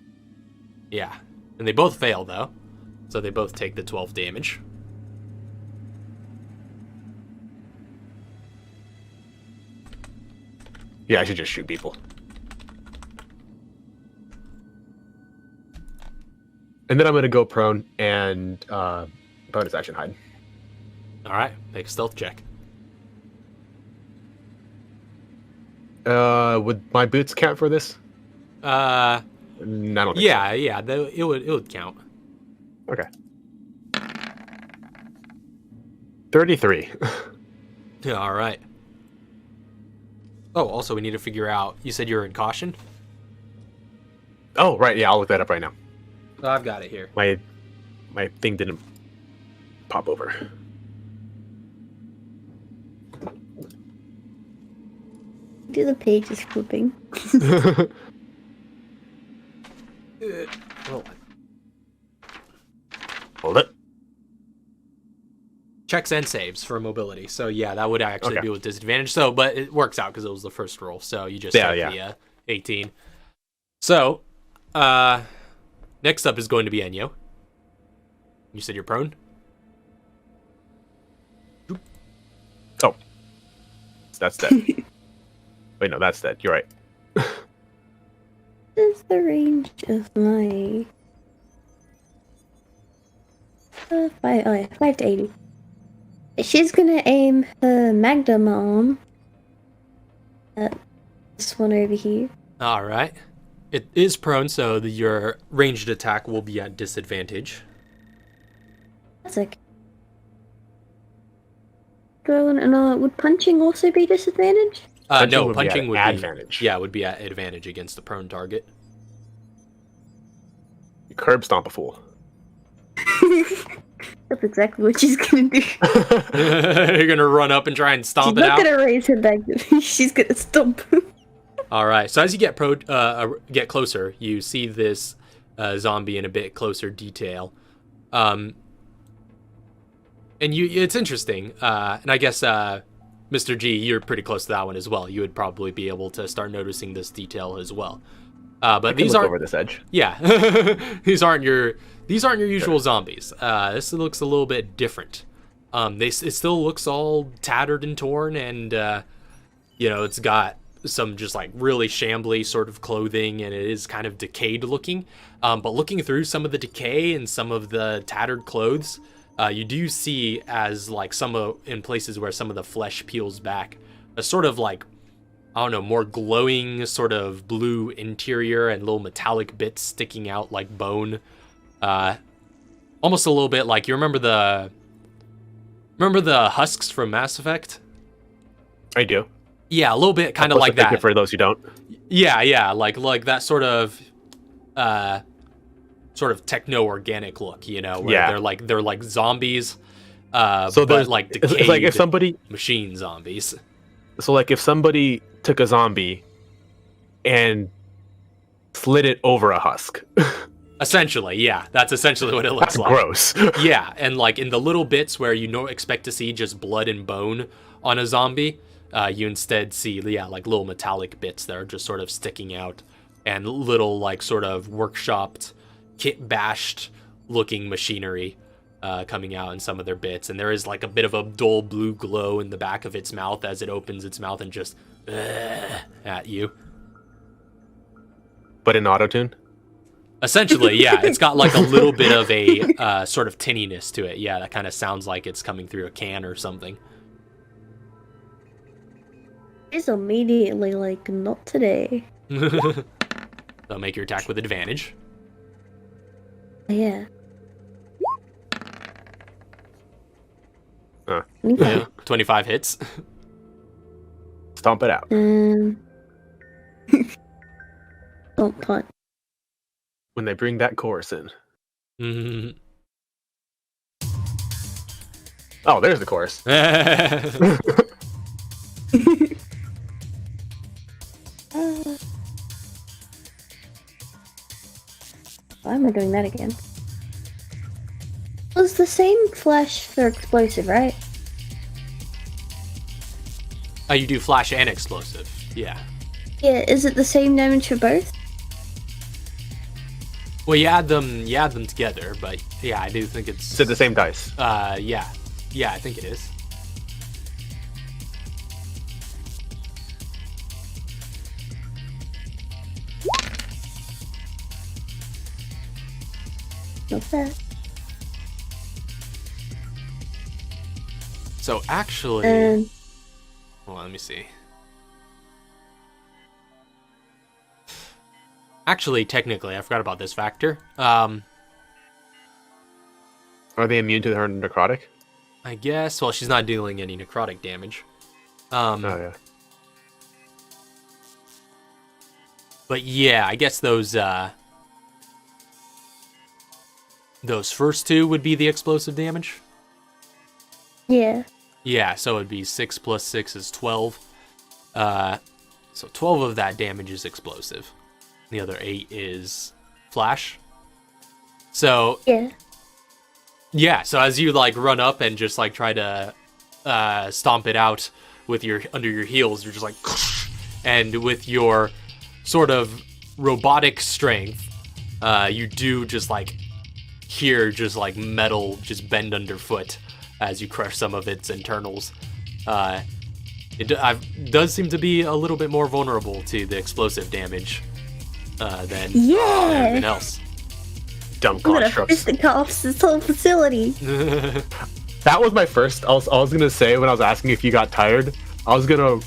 Yeah. And they both fail, though. So they both take the 12 damage. Yeah, I should just shoot people. And then I'm going to go prone and bonus action hide. Alright, make a stealth check. Would my boots count for this? Well, I don't think Yeah, yeah, it would count. so. Okay. 33. Yeah, all right. Oh, also, we need to figure out. You said you were in caution. Oh, right. Yeah, I'll look that up right now. Oh, I've got it here. My thing didn't pop over. Do the pages flipping. Well, Hold it. checks and saves for mobility. So yeah, that would actually Okay. be with disadvantage. So, but it works out because it was the first roll. So you just Yeah, had the 18. So, next up is going to be Enyo. You said you're prone. Oh, that's dead. Wait, no, that's dead. You're right. What is the range of my... 5 to 80. She's gonna aim her magnum arm at this one over here. All right. It is prone, so your ranged attack will be at disadvantage. That's okay. Do I want to know, would punching also be disadvantage? No, would be at punching would advantage. be would be at advantage against the prone target. You curb stomp a fool. That's exactly what she's gonna do. You're gonna run up and try and stomp She's it not out. gonna raise her magnum. She's gonna stomp. All right. So as you get get closer, you see this zombie in a bit closer detail, and it's interesting. And I guess Mr. G, you're pretty close to that one as well. You would probably be able to start noticing this detail as well. But these look aren't over this edge. Yeah, these aren't your usual zombies. This looks a little bit different. It still looks all tattered and torn, and it's got some just like really shambly sort of clothing, and it is kind of decayed looking. But looking through some of the decay and some of the tattered clothes, you do see as like in places where some of the flesh peels back, a sort of like, I don't know, more glowing sort of blue interior and little metallic bits sticking out like bone. Almost a little bit like, you remember the husks from Mass Effect? I do. Yeah, a little bit kind of like that. For those who don't. Yeah, like that sort of techno-organic look, where they're like zombies, So but like decayed it's like if somebody machine zombies. So like if somebody took a zombie and slid it over a husk. Essentially, yeah, that's essentially what it looks That's like. gross. Yeah, and like in the little bits where you expect to see just blood and bone on a zombie, you instead see, like little metallic bits that are just sort of sticking out, and little like sort of workshopped, kit bashed looking machinery coming out in some of their bits, and there is like a bit of a dull blue glow in the back of its mouth as it opens its mouth and just at you. But in autotune? Essentially, yeah, it's got like a little bit of a sort of tinniness to it. Yeah, that kind of sounds like it's coming through a can or something. It's immediately like, not today. So make your attack with advantage. Yeah. Huh. Yeah, 25 hits. Stomp it out. Don't punt. When they bring that chorus in. Mhm. Oh, there's the chorus. Why am I doing that again? It was the same flash for explosive, right? You do flash and explosive. Yeah. Yeah, is it the same damage for both? Well, you add them together, but yeah, I do think it's. It's at the same dice. Yeah, I think it is. Not bad. So actually, hold on, let me see. Actually, technically, I forgot about this factor. Are they immune to her necrotic? I guess. Well, she's not dealing any necrotic damage. Oh yeah. But yeah, I guess those first two would be the explosive damage. Yeah. Yeah, so it'd be 6 plus 6 is 12. So 12 of that damage is explosive. The other 8 is flash. So Yeah. So as you like run up and just like try to stomp it out with your under your heels, you're just like, and with your sort of robotic strength, you do just like hear just like metal just bend underfoot as you crush some of its internals. It does seem to be a little bit more vulnerable to the explosive damage than everything else. Dumb I'm gonna constructs. fisticuffs this whole facility. That was my first. I was gonna say when I was asking if you got tired, I was gonna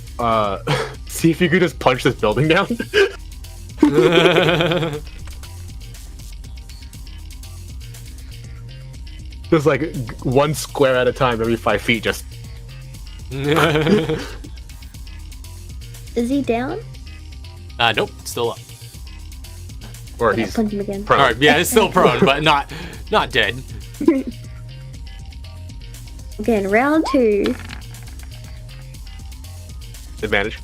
see if you could just punch this building down. Just like one square at a time, every 5 feet. Just Is he down? Nope, still up. or Okay, he's punch him again. prone. Alright, yeah, it's still prone, but not dead. Again, round 2. Advantage.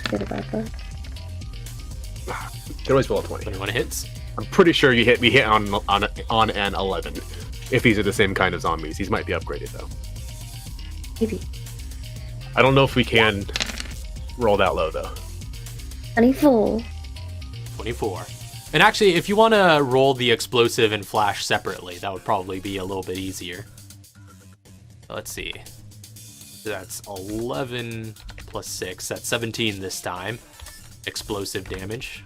Forget about that. Can always roll a 20. 21 hits. I'm pretty sure we hit on an 11. If these are the same kind of zombies, these might be upgraded though. Maybe. I don't know if we can roll that low though. 24. 24. And actually, if you want to roll the explosive and flash separately, that would probably be a little bit easier. Let's see. That's 11 plus 6. That's 17 this time. Explosive damage.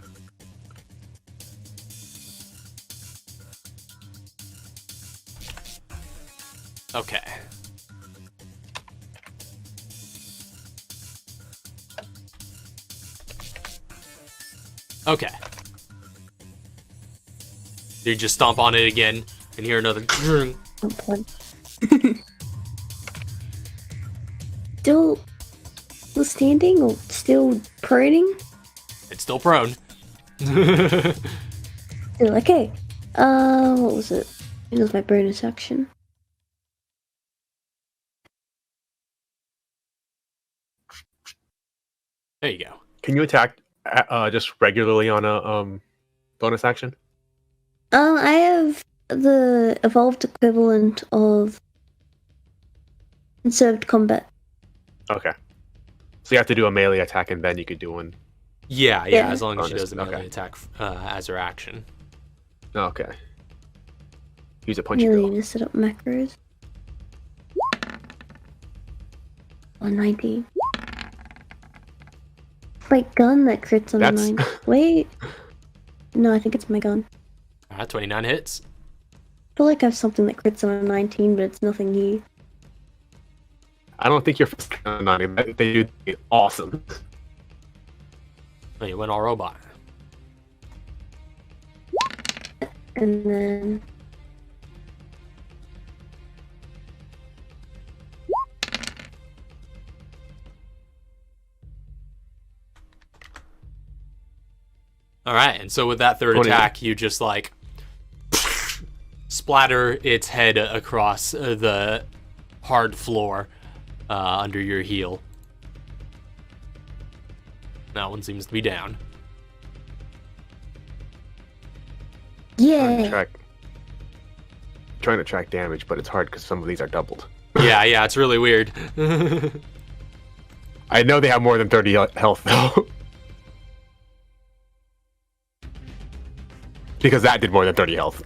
Okay. Okay. You just stomp on it again and hear another. Don't punch. Still standing or still proning? It's still prone. Still okay. What was it? It was my bonus action. There you go. Can you attack just regularly on a bonus action? I have the evolved equivalent of conserved combat. Okay. So you have to do a melee attack and then you could do one. Yeah, Yeah. as long as she Bonus, does a melee okay. attack as her action. Okay. Use a punchy Really girl. need to set up macros. 119. My gun that crits on a That's- 9. Wait. No, I think it's my gun. 29 hits. I feel like I have something that crits on a 19, but it's nothing new. I don't think you're not even. They do awesome. Oh, you went all robot. And then... All right, and so with that third 20. attack, you just like splatter its head across the hard floor under your heel. That one seems to be down. Yeah! Trying to track damage, but it's hard because some of these are doubled. Yeah, it's really weird. I know they have more than 30 health though. Because that did more than 30 health.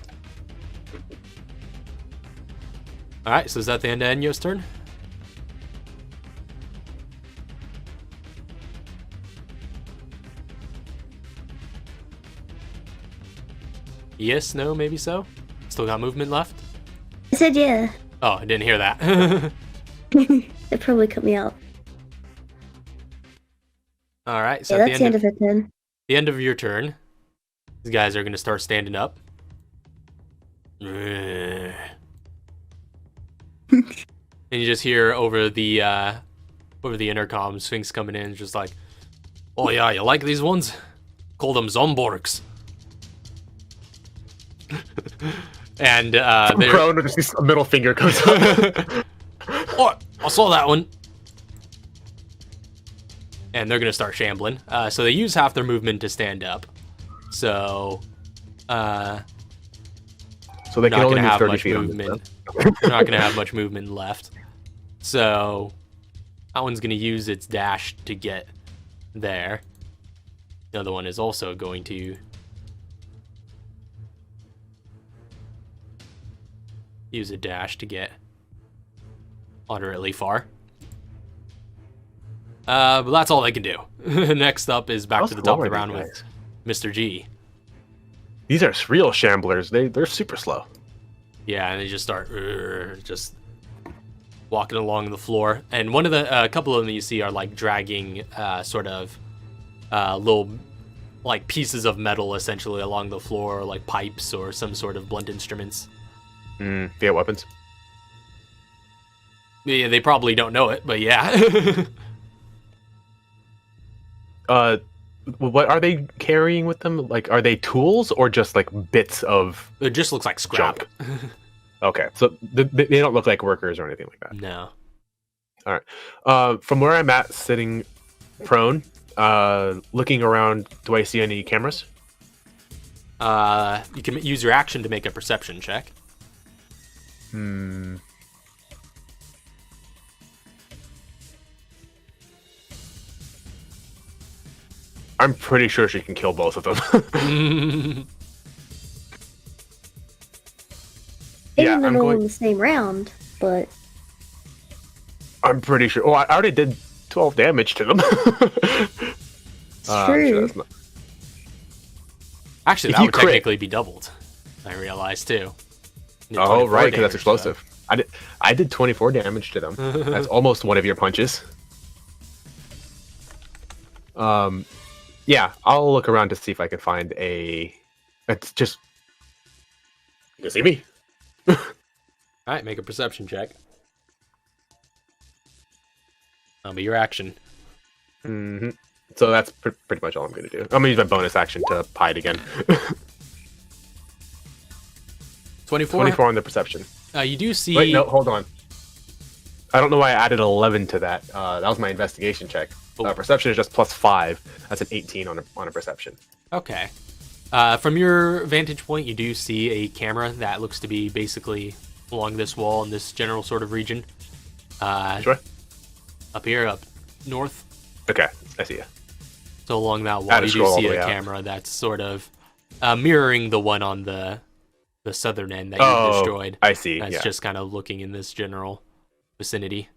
All right, so is that the end of Enyo's turn? Yes, no, maybe so. Still got movement left? I said yeah. Oh, I didn't hear that. It probably cut me out. All right, so Yeah, at that's the end of her turn. The end of your turn, these guys are going to start standing up. And you just hear over the intercom, Sphinx coming in, just like, "Oh yeah, you like these ones? Call them Zomborgs." And they're prone, just a middle finger goes up. "Oh, I saw that one." And they're gonna start shambling. So they use half their movement to stand up. So So they can not only gonna move have 30 much feet on this movement. stuff. They're not gonna have much movement left. So that one's gonna use its dash to get there. The other one is also going to use a dash to get moderately far. But that's all they can do. Next up is back How to the top slow of the are round these with guys? Mr. G. These are real shamblers. They're super slow. Yeah, and they just start just walking along the floor. And one of the a couple of them you see are like dragging sort of little like pieces of metal essentially along the floor, or like pipes or some sort of blunt instruments. They have weapons. Yeah, they probably don't know it, but yeah. What are they carrying with them? Like, are they tools or just like bits of It just looks like scrap. junk? Okay, so they don't look like workers or anything like that. No. From where I'm at, sitting prone, looking around, do I see any cameras? You can use your action to make a perception check. I'm pretty sure she can kill both of them. Maybe Yeah, not I'm all going- in the same round, but I'm pretty sure. Oh, I already did 12 damage to them. it's true. Sure that's not- Actually, If that you would crit- technically be doubled. I realized too. You did Oh, 24 right, because that's damage to them. explosive. I did 24 damage to them. That's almost one of your punches. Yeah, I'll look around to see if I can find a. It's just. You can see me. All right, make a perception check. That'll be your action. So that's pretty much all I'm going to do. I'm going to use my bonus action to hide again. 24. 24 on the perception. You do see. Wait, no, hold on. I don't know why I added 11 to that. That was my investigation check. Oh. Perception is just +5. That's an 18 on a perception. Okay. From your vantage point, you do see a camera that looks to be basically along this wall in this general sort of region. Sure. Up here, up north. Okay, I see you. So along that wall, Had to you do scroll all see the a way out. camera that's sort of mirroring the one on the southern end that you Oh, destroyed. I see. That's Yeah. just kind of looking in this general vicinity.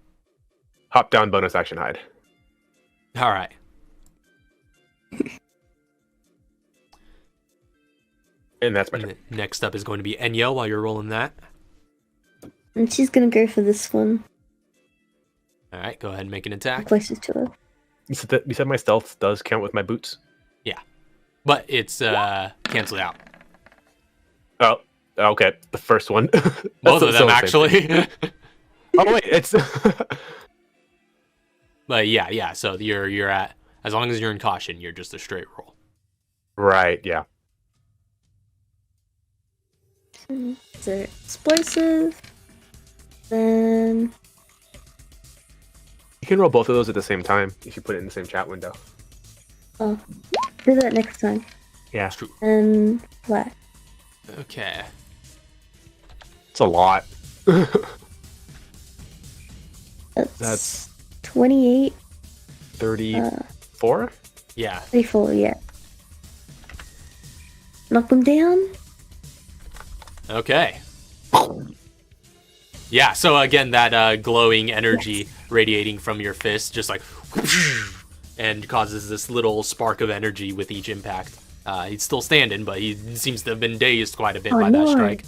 Hop down, bonus action, hide. All right. And that's my And turn. next up is going to be Enyo while you're rolling that. And she's gonna go for this one, All right, go ahead and make an attack. closest to her. You said my stealth does count with my boots? But it's canceled out. Oh, okay. The first one. Both of That's them, the same thing. actually. Oh, wait, it's... But yeah. So you're at, as long as you're in caution, you're just a straight roll. Right, yeah. So explosive. Then You can roll both of those at the same time if you put it in the same chat window. oh, do that next time. Yeah. True. And flat. Okay. It's a lot. That's 28, 34? Yeah. 34, yeah. Knock them down. Okay. Yeah, so again, that glowing energy radiating from your fist just like and causes this little spark of energy with each impact. He's still standing, but he seems to have been dazed quite a bit Oh, by no. that strike.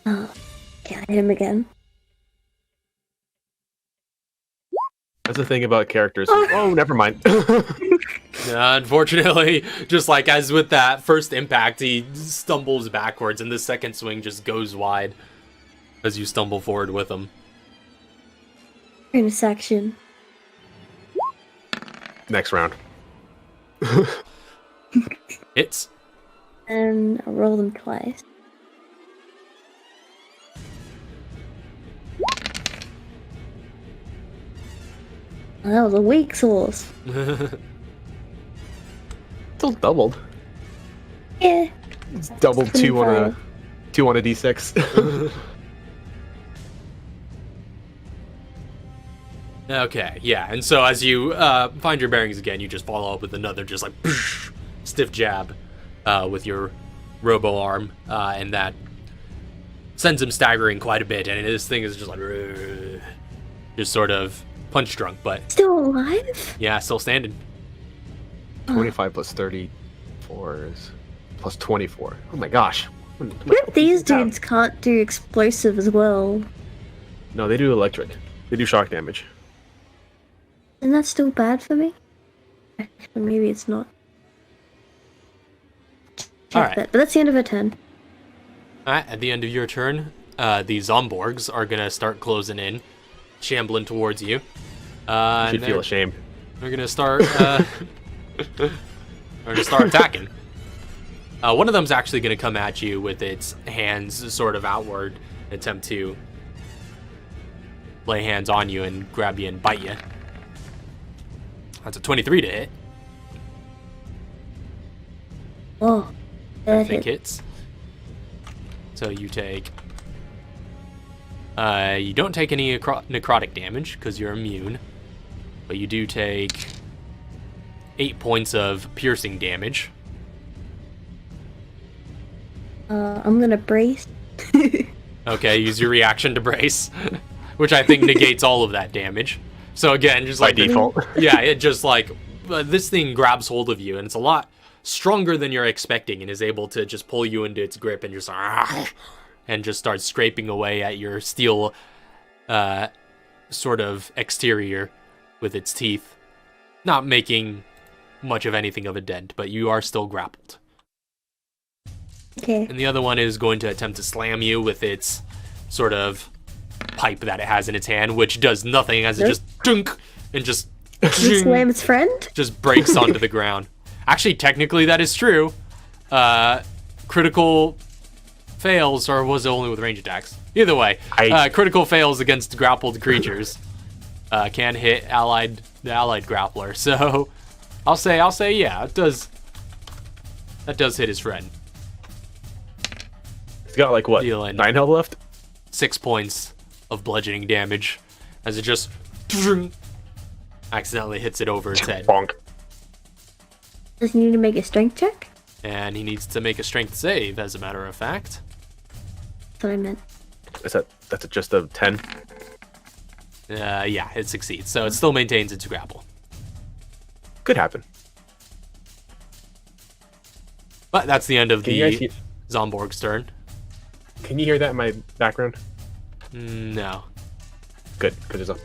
Oh, yeah, I hit him again. That's the thing about characters. Oh, never mind. Unfortunately, just like as with that first impact, he stumbles backwards, and the second swing just goes wide as you stumble forward with him. Intersection. Next round. Hits. And I'll roll them twice. Oh, that was a weak source. Still doubled. Yeah. It's doubled 2 on a d6. Okay, yeah, and so as you find your bearings again, you just follow up with another just like stiff jab with your robo arm, and that sends him staggering quite a bit, and this thing is just like just sort of punch drunk, but Still alive? yeah, still standing. 25 plus 34 is plus 24. Oh my gosh. What these dudes can't do explosive as well. No, they do electric. They do shock damage. Isn't that still bad for me? Actually, maybe it's not. Alright. But that's the end of a turn. Alright, at the end of your turn, the Zomborgs are gonna start closing in, shambling towards you. You And should feel ashamed. they're gonna start attacking. One of them's actually gonna come at you with its hands sort of outward, attempt to lay hands on you and grab you and bite you. That's a 23 to hit. Oh, I that think hit. hits. So you take. You don't take any necrotic damage because you're immune, but you do take 8 points of piercing damage. I'm gonna brace. Okay, use your reaction to brace, which I think negates all of that damage. So again, just By like default. yeah, it just like this thing grabs hold of you, and it's a lot stronger than you're expecting, and is able to just pull you into its grip and just and just start scraping away at your steel sort of exterior with its teeth, not making much of anything of a dent, but you are still grappled. Okay. And the other one is going to attempt to slam you with its sort of pipe that it has in its hand, which does nothing as it just dunk and just Slam its friend? just breaks onto the ground. Actually, technically that is true. Critical fails, or was it only with range attacks? Either way, critical fails against grappled creatures can hit the allied grappler. So I'll say yeah, it does. That does hit his friend. It's got like what? Dealing 9 health left? 6 points of bludgeoning damage as it just accidentally hits it over its head. Bonk. Does he need to make a strength check? And he needs to make a strength save, as a matter of fact. That's what I meant. That's just a 10. Yeah, it succeeds. So it still maintains its grapple. Could happen. But that's the end of Can you guys the hear- Zomborg's turn. Can you hear that in my background? No. Good, because there's a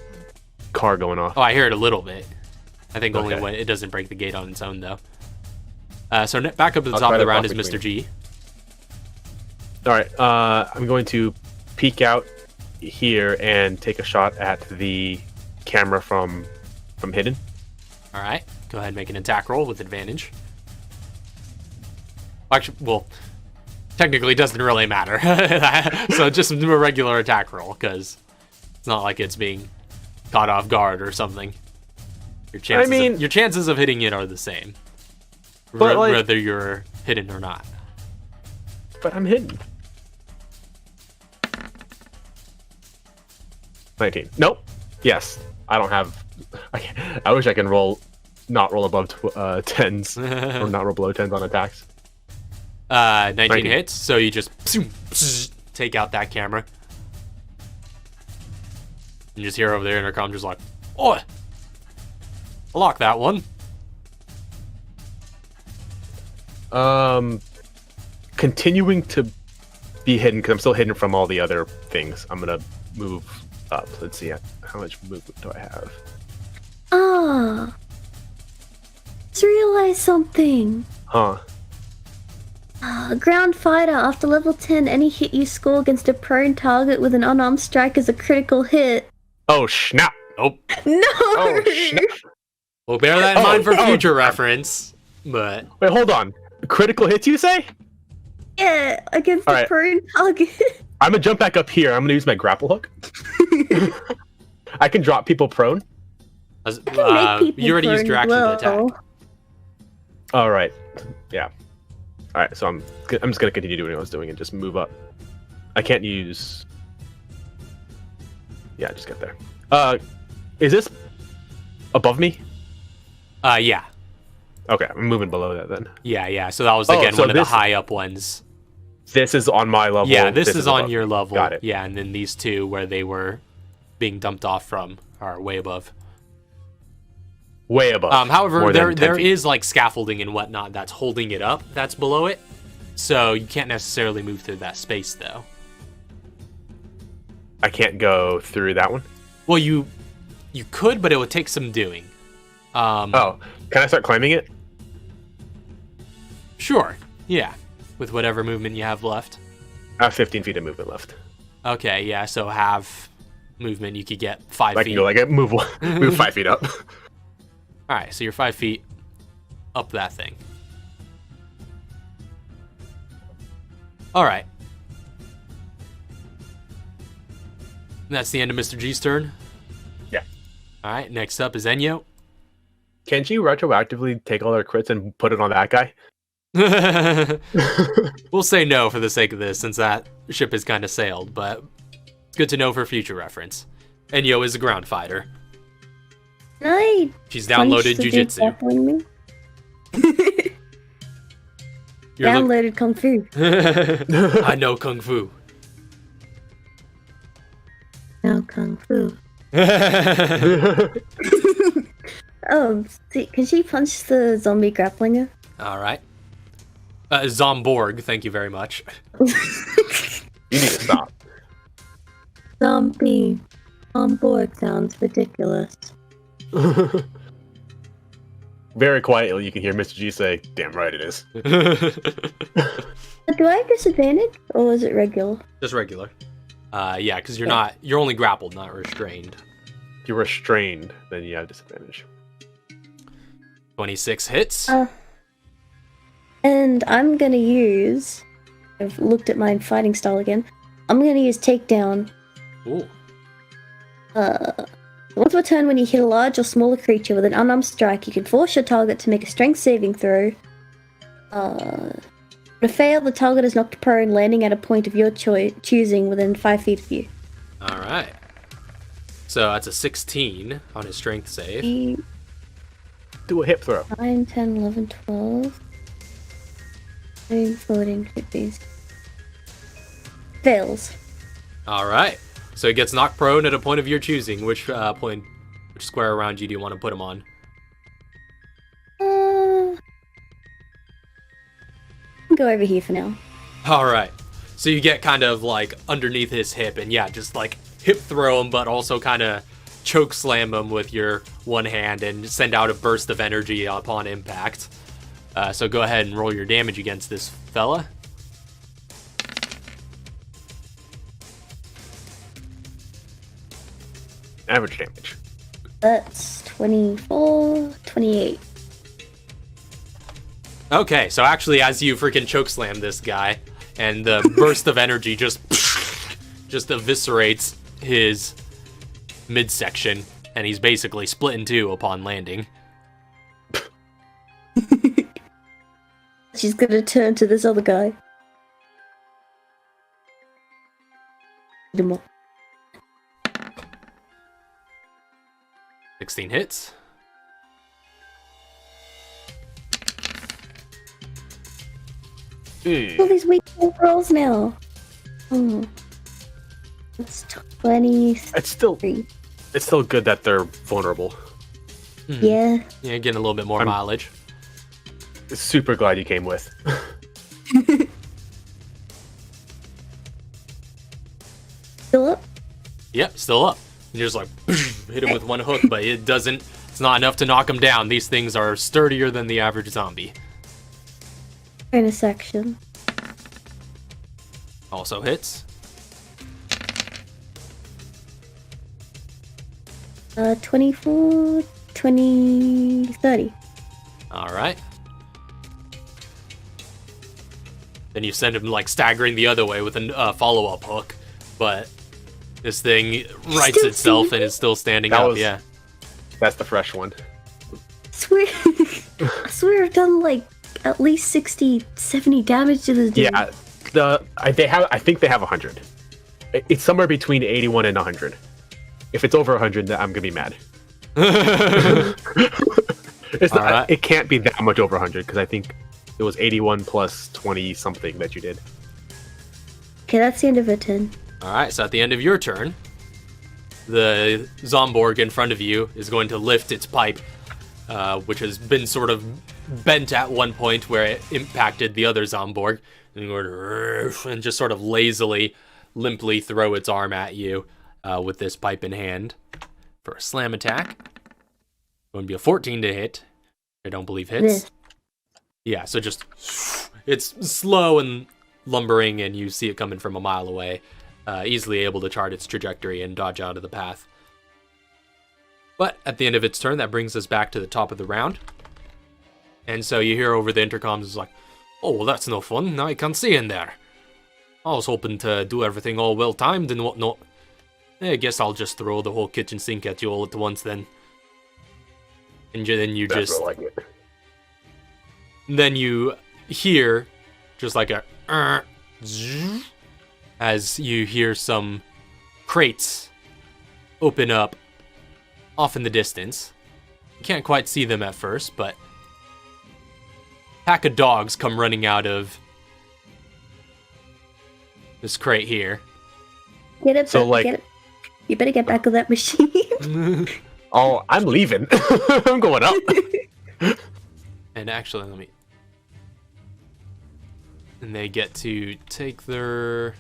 car going off. Oh, I hear it a little bit. I think only Okay. when it doesn't break the gate on its own, though. So back up to the I'll top try of the to round walk is Mr. G. All right, I'm going to peek out here and take a shot at the camera from hidden. All right. Go ahead and make an attack roll with advantage. Actually, well, technically it doesn't really matter. So just do a regular attack roll, because it's not like it's being caught off guard or something. Your chances of hitting it are the same, But, like- whether you're hidden or not. But I'm hidden. 19. Nope. Yes. I don't have. I wish I can not roll above 10s, or not roll below 10s on attacks. 19 hits, so you just take out that camera. You just hear over there intercom just like, "Oh, lock that one." Continuing to be hidden because I'm still hidden from all the other things. I'm gonna move up. Let's see how much movement do I have. Ah! Just realized something. Huh. Ground fighter, after level 10, any hit you score against a prone target with an unarmed strike is a critical hit. Oh, snap. Nope. No! Oh, snap. We'll bear that in mind for future reference. But Wait, hold on. Critical hits, you say? Yeah, against All a right. prone target. I'm gonna jump back up here. I'm gonna use my grapple hook. I can drop people prone. as- I can make people you already used your prone action as to attack. well. All right. Yeah. All right. So I'm just gonna continue doing what I was doing and just move up. I can't use. Yeah, just get there. Is this above me? Yeah. Okay, I'm moving below that then. Yeah. So that was Oh, again so one of the this- high up ones. This is on my level. Yeah, this is on above. your level. Got it. Yeah, and then these two where they were being dumped off from are way above. Way above. However, More than 10 there feet. is like scaffolding and whatnot that's holding it up. That's below it, so you can't necessarily move through that space though. I can't go through that one. Well, you could, but it would take some doing. Oh, can I start climbing it? Sure. Yeah, with whatever movement you have left. I have 15 feet of movement left. Okay. Yeah. So have movement. You could get 5 I feet. can go like move 5 feet up. All right. So you're 5 feet up that thing. All right. And that's the end of Mr. G's turn. Yeah. All right. Next up is Enyo. Can't you retroactively take all their crits and put it on that guy? We'll say no for the sake of this, since that ship has kind of sailed, but it's good to know for future reference. Enyo is a ground fighter. I She's downloaded punched the dude jujitsu. battling me. You're look- Downloaded Kung Fu. I know Kung Fu. No Kung Fu. Oh, see, can she punch the zombie grappling her? All right. Zomborg, thank you very much. You need to stop. Zombie on board sounds ridiculous. Very quietly, you can hear Mr. G say, "Damn right it is." Do I have disadvantage, or is it regular? Just regular. Yeah, because you're only grappled, not restrained. If you're restrained, then you have disadvantage. 26 hits. And I'm gonna use... I've looked at my fighting style again. I'm gonna use Takedown. Ooh. Once per turn, when you hit a large or smaller creature with an unarmed strike, you can force your target to make a strength saving throw. Raphael, the target is knocked prone, landing at a point of your choosing within 5 feet of you. All right. So that's a 16 on his strength save. Do a hip throw. 9, 10, 11, 12. 14, 15. Fails. All right. So he gets knocked prone at a point of your choosing. Which square around you do you want to put him on? I'll go over here for now. All right. So you get kind of like underneath his hip, and yeah, just like hip throw him, but also kind of choke slam him with your one hand and send out a burst of energy upon impact. So go ahead and roll your damage against this fella. Average damage. That's 24, 28. Okay, so actually, as you freaking chokeslam this guy, and the burst of energy just eviscerates his midsection, and he's basically split in two upon landing. She's gonna turn to this other guy. Hit him up. 16 hits. All these weak rolls now. Oh. That's 23. It's still good that they're vulnerable. Yeah. Yeah, getting a little bit more I'm- mileage. Super glad you came with. Still up? Yep, still up. You just like hit him with one hook, but it doesn't It's not enough to knock them down. These things are sturdier than the average zombie. In a section. Also hits. 24, 20, 30. Alright. Then you send him like staggering the other way with a follow-up hook. But this thing rights Still itself standing? and is still standing That up, was- yeah. That's the fresh one. I swear I've done like at least 60, 70 damage to this dude. Yeah, I think they have 100. It's somewhere between 81 and 100. If it's over 100, then I'm gonna be mad. Alright. It can't be that much over 100 because I think it was 81 plus 20 something that you did. Okay, that's the end of a 10. Alright, so at the end of your turn, the Zomborg in front of you is going to lift its pipe, which has been sort of bent at one point where it impacted the other Zomborg, and just sort of lazily, limply throw its arm at you with this pipe in hand for a slam attack. Going to be a 14 to hit. I don't believe hits. This. Yeah, so just it's slow and lumbering, and you see it coming from a mile away, easily able to chart its trajectory and dodge out of the path. But at the end of its turn, that brings us back to the top of the round. And so you hear over the intercoms, it's like, oh, well, that's no fun. Now I can't see in there. I was hoping to do everything all well-timed and whatnot. I guess I'll just throw the whole kitchen sink at you all at once then. And then you That's just... what I like it. Then you hear just like a as you hear some crates open up off in the distance. You can't quite see them at first, but a pack of dogs come running out of this crate here. Get it So, back, like- get it. You better get back on that machine. Oh, I'm leaving. I'm going up. And actually, let me... And they get to take their...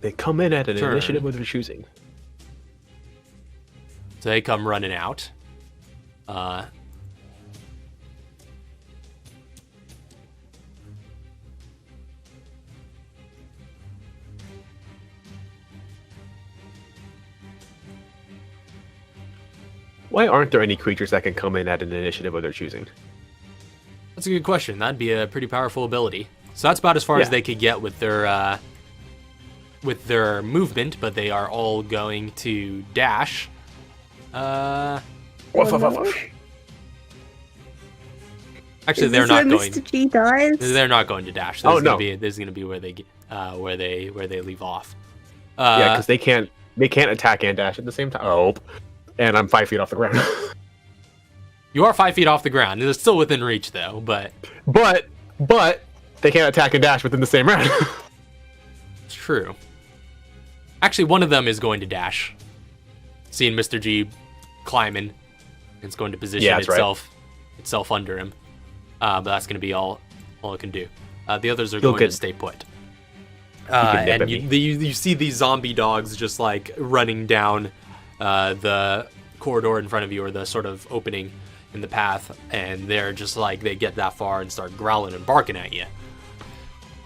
They come in at an Turn. initiative of their choosing. So they come running out. Why aren't there any creatures that can come in at an initiative of their choosing? That's a good question. That'd be a pretty powerful ability. So that's about as far as Yeah. they could get with their movement, but they are all going to dash. Woof, woof, woof, woof. Actually, Is they're this not where going. Mr. G dies? They're not going to dash. Oh, no. This is gonna be where they leave off. Yeah, because they can't attack and dash at the same time. Oh, and I'm 5 feet off the ground. You are 5 feet off the ground. It's still within reach, though. But but they can't attack and dash within the same round. it's true. Actually, one of them is going to dash. Seeing Mr. G climbing, it's going to position Yeah, that's right. itself under him. But that's going to be all it can do. The others are He'll going to get- stay put. can nip And at you see these zombie dogs just like running down the corridor in front of you, or the sort of opening in the path, and they're just like, they get that far and start growling and barking at you.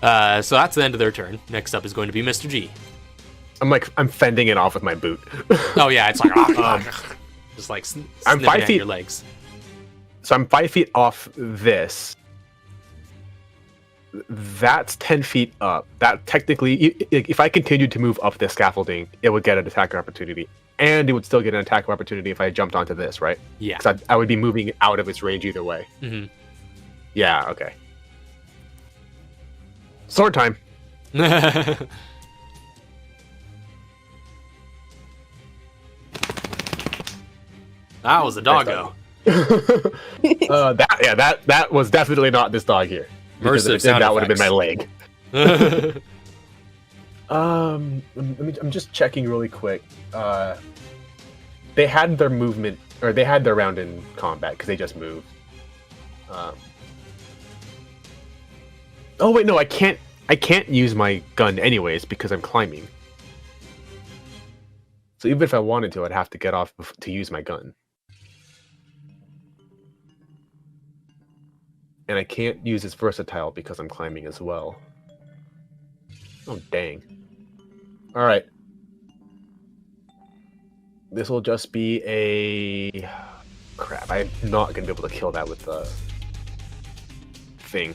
So that's the end of their turn. Next up is going to be Mr. G. I'm fending it off with my boot. Oh yeah, it's like just like I'm snipping 5 at feet- your legs. So I'm 5 feet off this. That's 10 feet up. That technically, if I continued to move up this scaffolding, it would get an attack opportunity. And it would still get an attack opportunity if I jumped onto this, right? Yeah. Because I would be moving out of its range either way. hmm Yeah, okay. Sword time. That was a doggo. That was definitely not this dog here. Because Immersive if it did, sound that would have been my effects. leg. I'm just checking really quick. They had their movement, or they had their round in combat because they just moved. Oh wait, no, I can't use my gun anyways because I'm climbing. So even if I wanted to, I'd have to get off to use my gun. And I can't use this versatile because I'm climbing as well. Oh, dang. Alright. This will just be a... Crap, I'm not going to be able to kill that with the thing.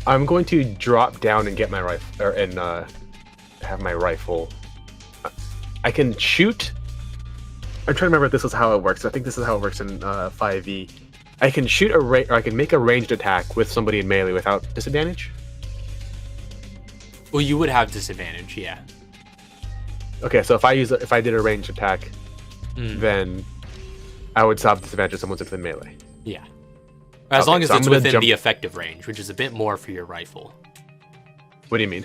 I'm going to drop down and get my rifle, and have my rifle. I can shoot. I'm trying to remember if this is how it works. I think this is how it works in 5e. I can shoot or I can make a ranged attack with somebody in melee without disadvantage. Well, you would have disadvantage, yeah. Okay, so if I did a ranged attack, then I would still have disadvantage if someone's within melee. Yeah. As long as so it's within the effective range, which is a bit more for your rifle. What do you mean?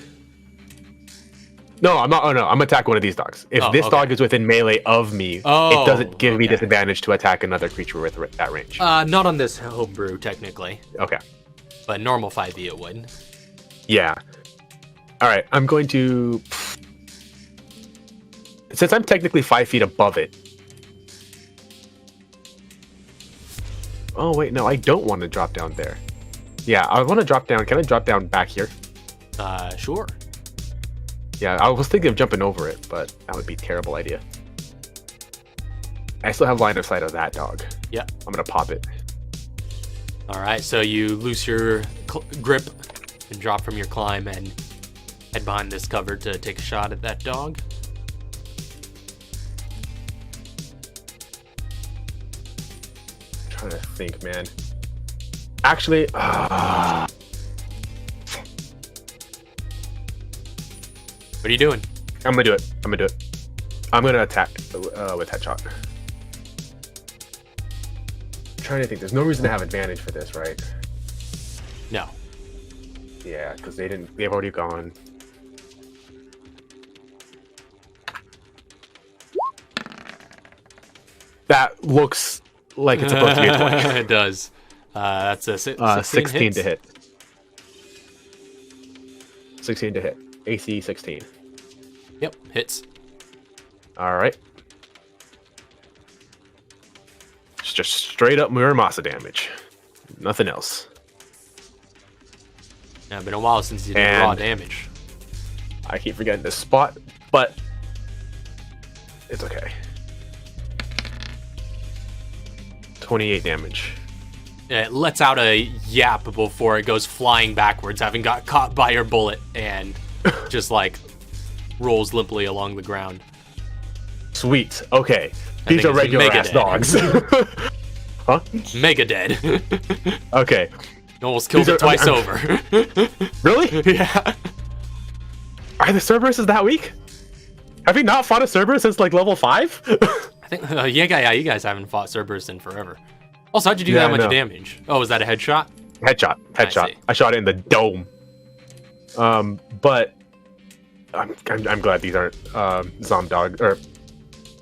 No, I'm not. Oh no, I'm attack one of these dogs. If this dog is within melee of me, it doesn't give me disadvantage to attack another creature with that range. Not on this homebrew, technically. Okay. But normal 5e it would. Yeah. All right, I'm going to. Since I'm technically 5 feet above it. Oh wait, no, I don't want to drop down there. Yeah, I want to drop down. Can I drop down back here? Sure. Yeah, I was thinking of jumping over it, but that would be a terrible idea. I still have line of sight of that dog. Yeah. I'm gonna pop it. All right, so you loose your grip and drop from your climb and head behind this cover to take a shot at that dog. I'm trying to think, man. Actually, What are you doing? I'm gonna do it. I'm gonna attack with headshot. I'm trying to think. There's no reason to have advantage for this, right? No. Yeah, because they've already gone. That looks like it's supposed to be a 20. It does. That's a 16 hits. to hit. 16 to hit. AC 16. Yep, hits. All right. It's just straight up Muramasa damage. Nothing else. Yeah, it's been a while since you did raw damage. I keep forgetting this spot, but it's okay. 28 damage. It lets out a yap before it goes flying backwards, having got caught by your bullet, and just like rolls limply along the ground. Sweet. Okay. These are regular ass dogs. Huh? Mega dead. Okay. You almost killed it twice over. Really? Yeah. Are the Cerberus that weak? Have you not fought a Cerberus since like level 5? I think, yeah, you guys haven't fought Cerberus in forever. Also, how'd you do that much damage? Oh, was that a headshot? Headshot. I shot it in the dome. But I'm glad these aren't Zomdog or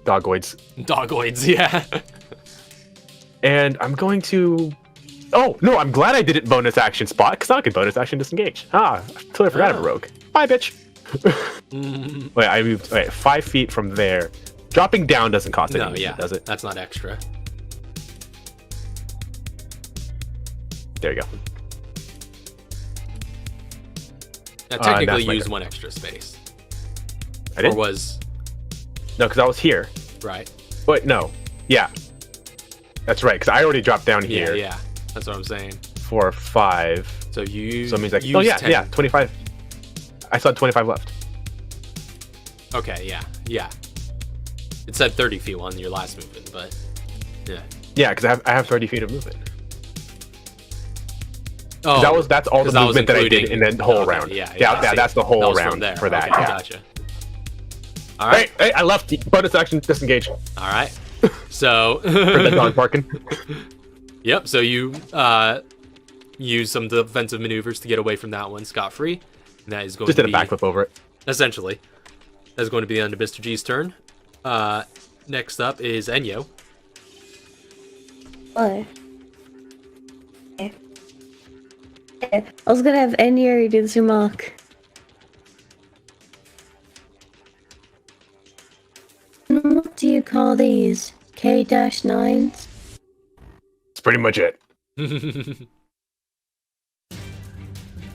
Dogoids. Dogoids, yeah. And I'm going to. Oh no! I'm glad I didn't bonus action spot because I could bonus action disengage. I totally forgot I'm a rogue. Bye, bitch. Wait, I moved 5 feet from there. Dropping down doesn't cost anything, does it? That's not extra. There you go. Now, technically, you used one extra space. I did? Or was... No, because I was here. Right. Wait, no. Yeah. That's right, because I already dropped down here. Yeah. That's what I'm saying. 4 or 5. So you. So it means like. Oh yeah, 10. 25. I still had 25 left. Okay, yeah. It said 30 feet on your last movement, but yeah. Yeah, because I have 30 feet of movement. Oh, that's all the movement that I did in the whole round. Yeah, that's the whole round for that. Okay, yeah. Gotcha. All right. Hey, I left. Bonus action disengage. All right. So. For the dog barking. Yep. So you use some defensive maneuvers to get away from that one scot-free. And that is going just to did a backflip over it. Essentially, that's going to be the end of Mr. G's turn. Next up is Enyo. What? Okay. I was gonna have Enyo do the Sumak. call these? K-9s? That's pretty much it.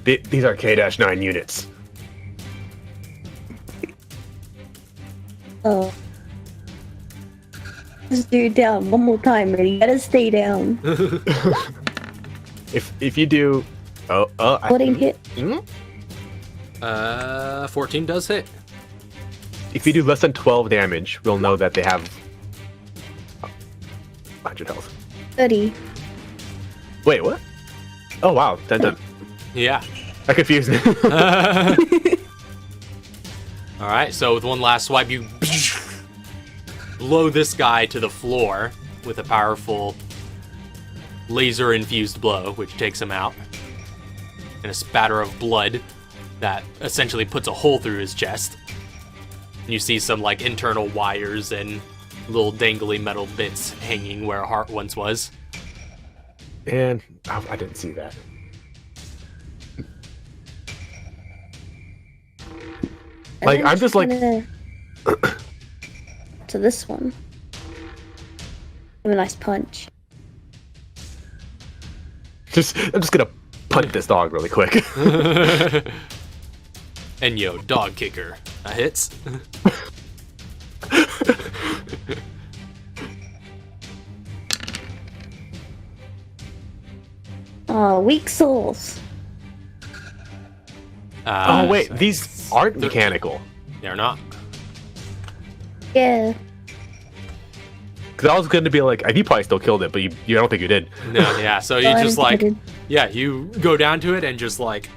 These are K-9 units. Oh. Just do it down one more time, and you gotta stay down. If you do... What ain't hit? 14 does hit. If you do less than 12 damage, we'll know that they have 100 health. 30. Wait, what? Oh, wow. That Yeah. confused me. All right, so with one last swipe, you blow this guy to the floor with a powerful laser-infused blow, which takes him out. And a spatter of blood that essentially puts a hole through his chest. You see some like internal wires and little dangly metal bits hanging where a heart once was. And I didn't see that. Like, And I'm just like... gonna- to this one. Give a nice punch. I'm just gonna punch this dog really quick. Enyo, dog kicker. That hits. Oh, weak souls. Oh, wait. So These aren't mechanical. they're not. Yeah. Because I was going to be like, you probably still killed it, but you don't think you did. No, yeah. So you Oh, I just think I like, did. yeah, you go down to it and just like,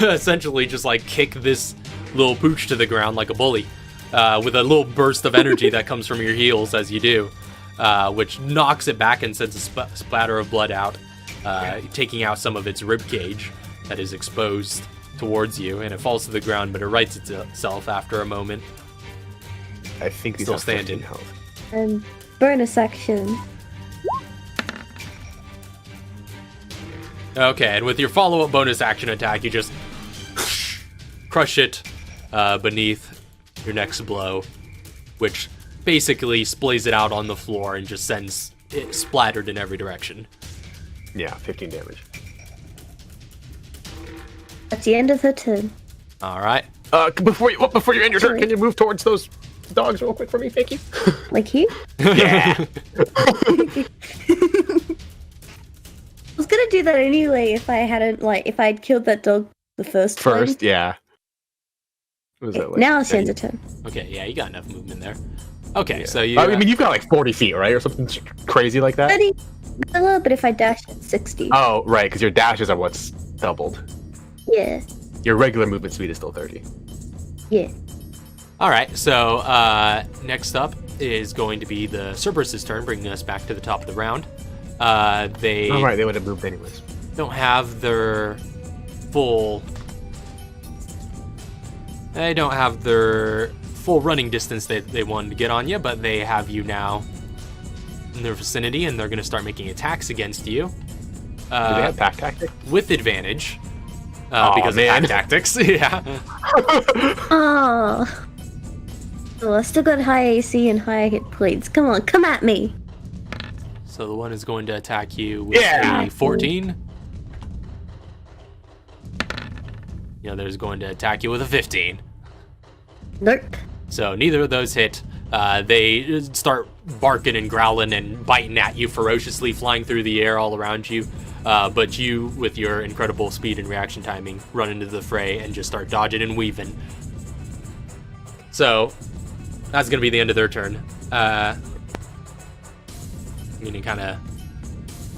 essentially just like kick this little pooch to the ground like a bully, with a little burst of energy that comes from your heels as you do, which knocks it back and sends a splatter of blood out, taking out some of its rib cage that is exposed towards you, and it falls to the ground, but it rights itself after a moment. I think these Still have standing. 15 health. And bonus action. Okay, and with your follow-up bonus action attack, you just crush it beneath your next blow, which basically splays it out on the floor and just sends it splattered in every direction. Yeah, 15 damage. That's the end of the turn. All right. Before you end your turn, Sorry. can you move towards those dogs real quick for me? Thank you. Like here? Yeah. I was gonna do that anyway if I hadn't, if I'd killed that dog the first time. First, yeah. What was that, like, Now it's the 10? end of turn. Okay, yeah, you got enough movement there. Okay, Yeah. so you... I mean, you've got like 40 feet, right? Or something crazy like that? 30 vanilla, but if I dash it's 60. Oh, right, because your dashes are what's doubled. Yeah. Your regular movement speed is still 30. Yeah. All right, so next up is going to be the Cerberus's turn, bringing us back to the top of the round. They Oh, right, they would have moved anyways. don't have their full... They don't have their full running distance that they wanted to get on you, but they have you now in their vicinity, and they're going to start making attacks against you. Do they have pack tactic? With advantage. Aw, Because man. of pack tactics, yeah. Oh. Well, I still got high AC and high hit points. Come on, come at me. So the one is going to attack you with Yeah. a 14. The other is going to attack you with a 15. Nope. So neither of those hit. They start barking and growling and biting at you ferociously, flying through the air all around you. But you, with your incredible speed and reaction timing, run into the fray and just start dodging and weaving. So that's going to be the end of their turn. I'm going to kind of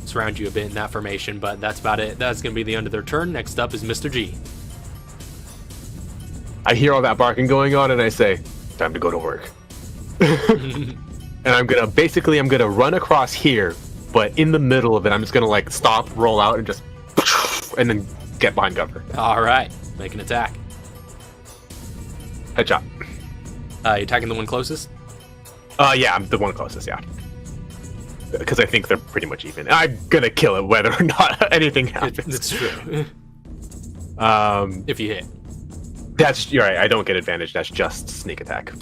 surround you a bit in that formation, but that's about it. That's going to be the end of their turn. Next up is Mr. G. I hear all that barking going on, and I say, time to go to work. And I'm gonna run across here, but in the middle of it, I'm just gonna like stop, roll out, and just, and then get behind cover. All right, make an attack. Headshot. You attacking the one closest? Yeah, I'm the one closest, yeah. Because I think they're pretty much even. I'm gonna kill it whether or not anything happens. It's true. If you hit. You're right, I don't get advantage, that's just sneak attack.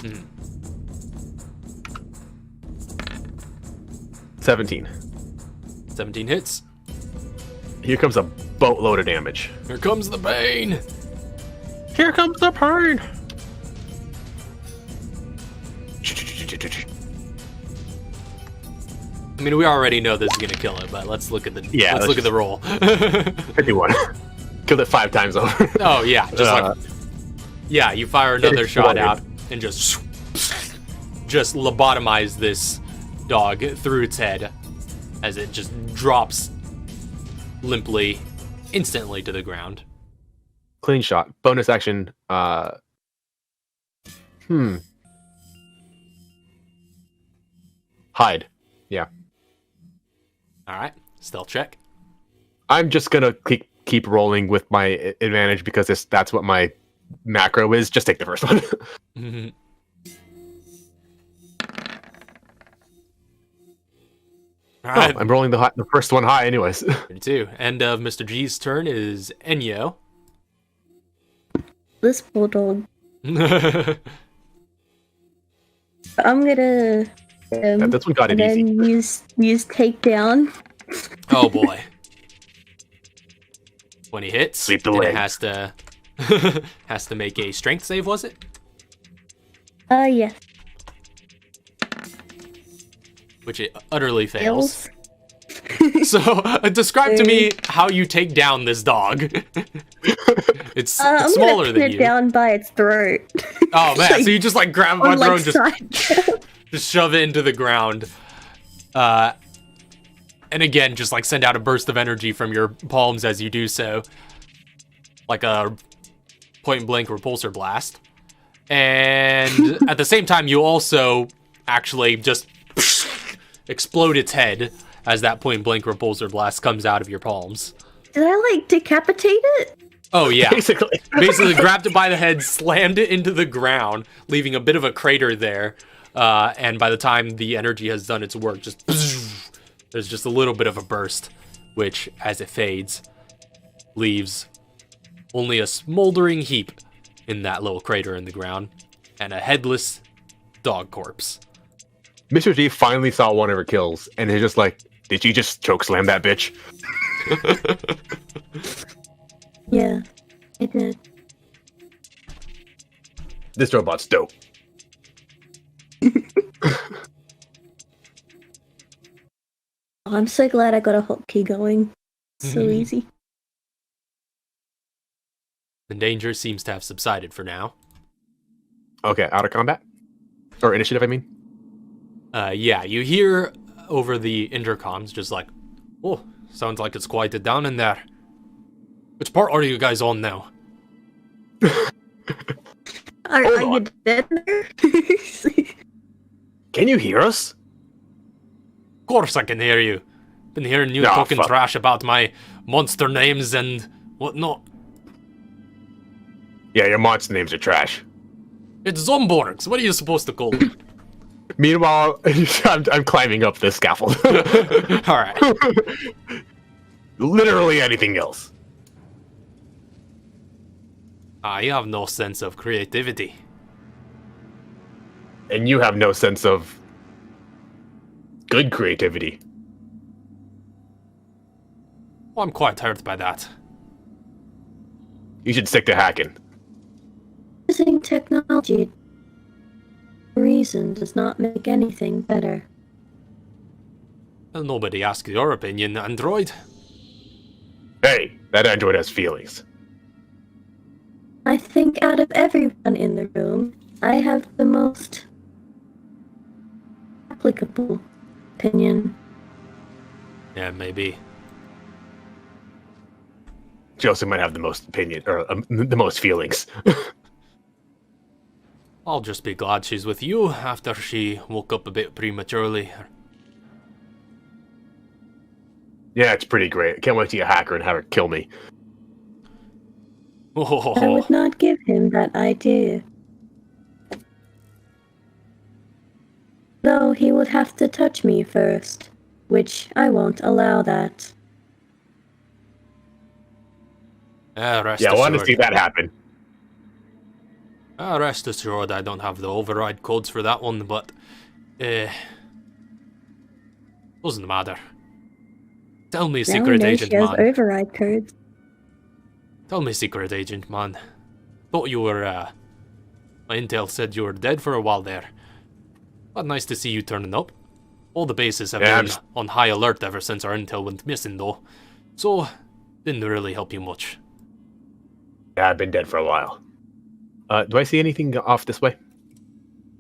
17. 17 hits. Here comes a boatload of damage. Here comes the pain. Here comes the pain. I mean, we already know this is gonna kill it, but let's look at the let's look at the roll. 51. Killed it 5 times over. Oh yeah, just yeah, you fire another shot out and just lobotomize this dog through its head as it just drops limply, instantly to the ground. Clean shot. Bonus action. Hide. Yeah. All right, stealth check. I'm just gonna keep rolling with my advantage because that's what my macro is. Just take the first one. All right, I'm rolling the first one high, anyways. 32. End of Mr. G's turn is Enyo. This bulldog. I'm gonna. This one got it easy. Then use takedown. Oh boy. When he hits, Sweep the then it legs. has to make a strength save, was it? Yes. Which it utterly fails. So, describe to me how you take down this dog. It's I'm smaller gonna than pin you. it down by its throat. Oh man, so you just like grab it by On the throat like and just shove it into the ground. And again, just like send out a burst of energy from your palms as you do so. Like a point blank repulsor blast. And at the same time, you also actually just explode its head as that point blank repulsor blast comes out of your palms. Did I like decapitate it? Oh yeah. Basically. Basically grabbed it by the head, slammed it into the ground, leaving a bit of a crater there. And by the time the energy has done its work, there's just a little bit of a burst, which, as it fades, leaves only a smoldering heap in that little crater in the ground, and a headless dog corpse. Mr. G finally saw one of her kills, and he's just like, did you just chokeslam that bitch? Yeah, I did. This robot's dope. I'm so glad I got a hotkey going. So easy. The danger seems to have subsided for now. Okay, out of combat? Or initiative, I mean? Yeah, you hear over the intercoms just like, oh, sounds like it's quieted down in there. Which part are you guys on now? Are you dead there? Can you hear us? Of course I can hear you. Been hearing you Nah, talking fuck. trash about my monster names and whatnot. Yeah, your monster names are trash. It's Zomborgs. What are you supposed to call them? Meanwhile, I'm climbing up this scaffold. Alright. Literally anything else. I have no sense of creativity. And you have no sense of good creativity. Well, I'm quite hurt by that. You should stick to hacking. Using technology for reason does not make anything better. Well, nobody asked your opinion, android. Hey, that android has feelings. I think out of everyone in the room, I have the most applicable opinion. Yeah, maybe. Joseph might have the most opinion, or the most feelings. I'll just be glad she's with you after she woke up a bit prematurely. Yeah, it's pretty great. Can't wait to see a hacker and have her kill me. I Oh, would not give him that idea. Though he would have to touch me first, which I won't allow that. rest Yeah, I want to assured. see that happen. Rest assured, I don't have the override codes for that one, but... Doesn't matter. Tell me, Now we secret know agent she has man. override codes. Tell me, secret agent man. Thought you were, my intel said you were dead for a while there. But nice to see you turning up. All the bases have been on high alert ever since our intel went missing, though. So, didn't really help you much. Yeah, I've been dead for a while. Do I see anything off this way?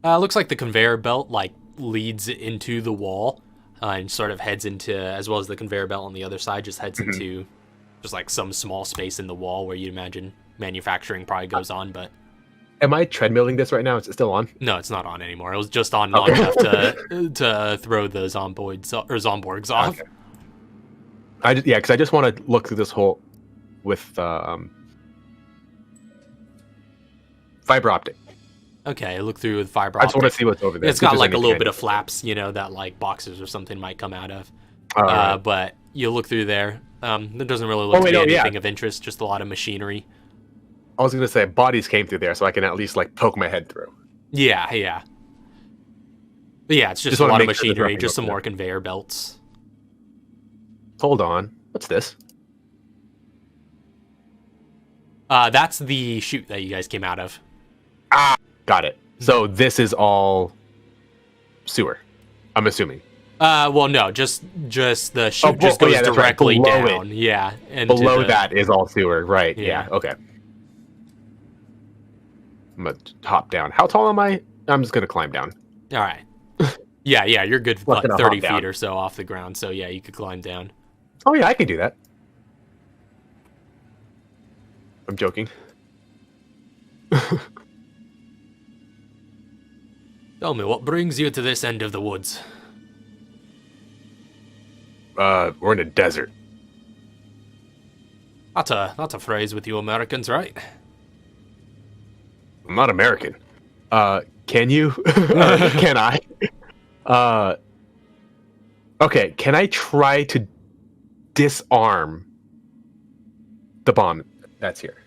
Looks like the conveyor belt, like, leads into the wall. And sort of heads into, as well as the conveyor belt on the other side, just heads into just like some small space in the wall where you'd imagine manufacturing probably goes on, but... Am I treadmilling this right now? Is it still on? No, it's not on anymore. It was just on long enough to throw the zomborgs off. Okay. Because I just want to look through this hole with fiber optic. Okay, look through with fiber I optic. just want to see what's over there. It's got like a little bit of flaps, that like boxes or something might come out of. Right. But you look through there. There doesn't really look to be anything of interest, just a lot of machinery. I was going to say bodies came through there, so I can at least like poke my head through. Yeah. But yeah, it's just a lot of machinery, just some more conveyor belts. Hold on. What's this? That's the chute that you guys came out of. Got it. So this is all sewer, I'm assuming. Well, no, just the chute just goes directly down. Yeah, and below that is all sewer, right? Yeah. Okay. I'm gonna hop down. How tall am I? I'm just gonna climb down. All right. Yeah, you're good for like 30 feet down. or so off the ground. So yeah, you could climb down. Oh yeah, I can do that. I'm joking. Tell me, what brings you to this end of the woods? We're in a desert. That's a phrase with you Americans, right? I'm not American. Can you? Can I? Okay, can I try to disarm the bomb that's here?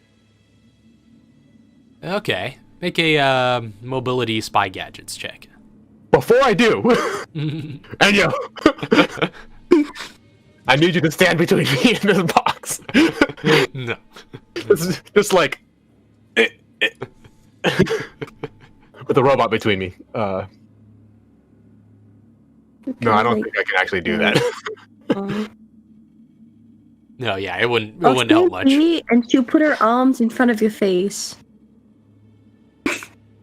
Okay. Make a mobility spy gadgets check. Before I do, Enyo, I need you to stand between me and this box. No. It's just like with a robot between me. No, I don't think I can actually do that. No, yeah, it wouldn't help much. And she'll put her arms in front of your face.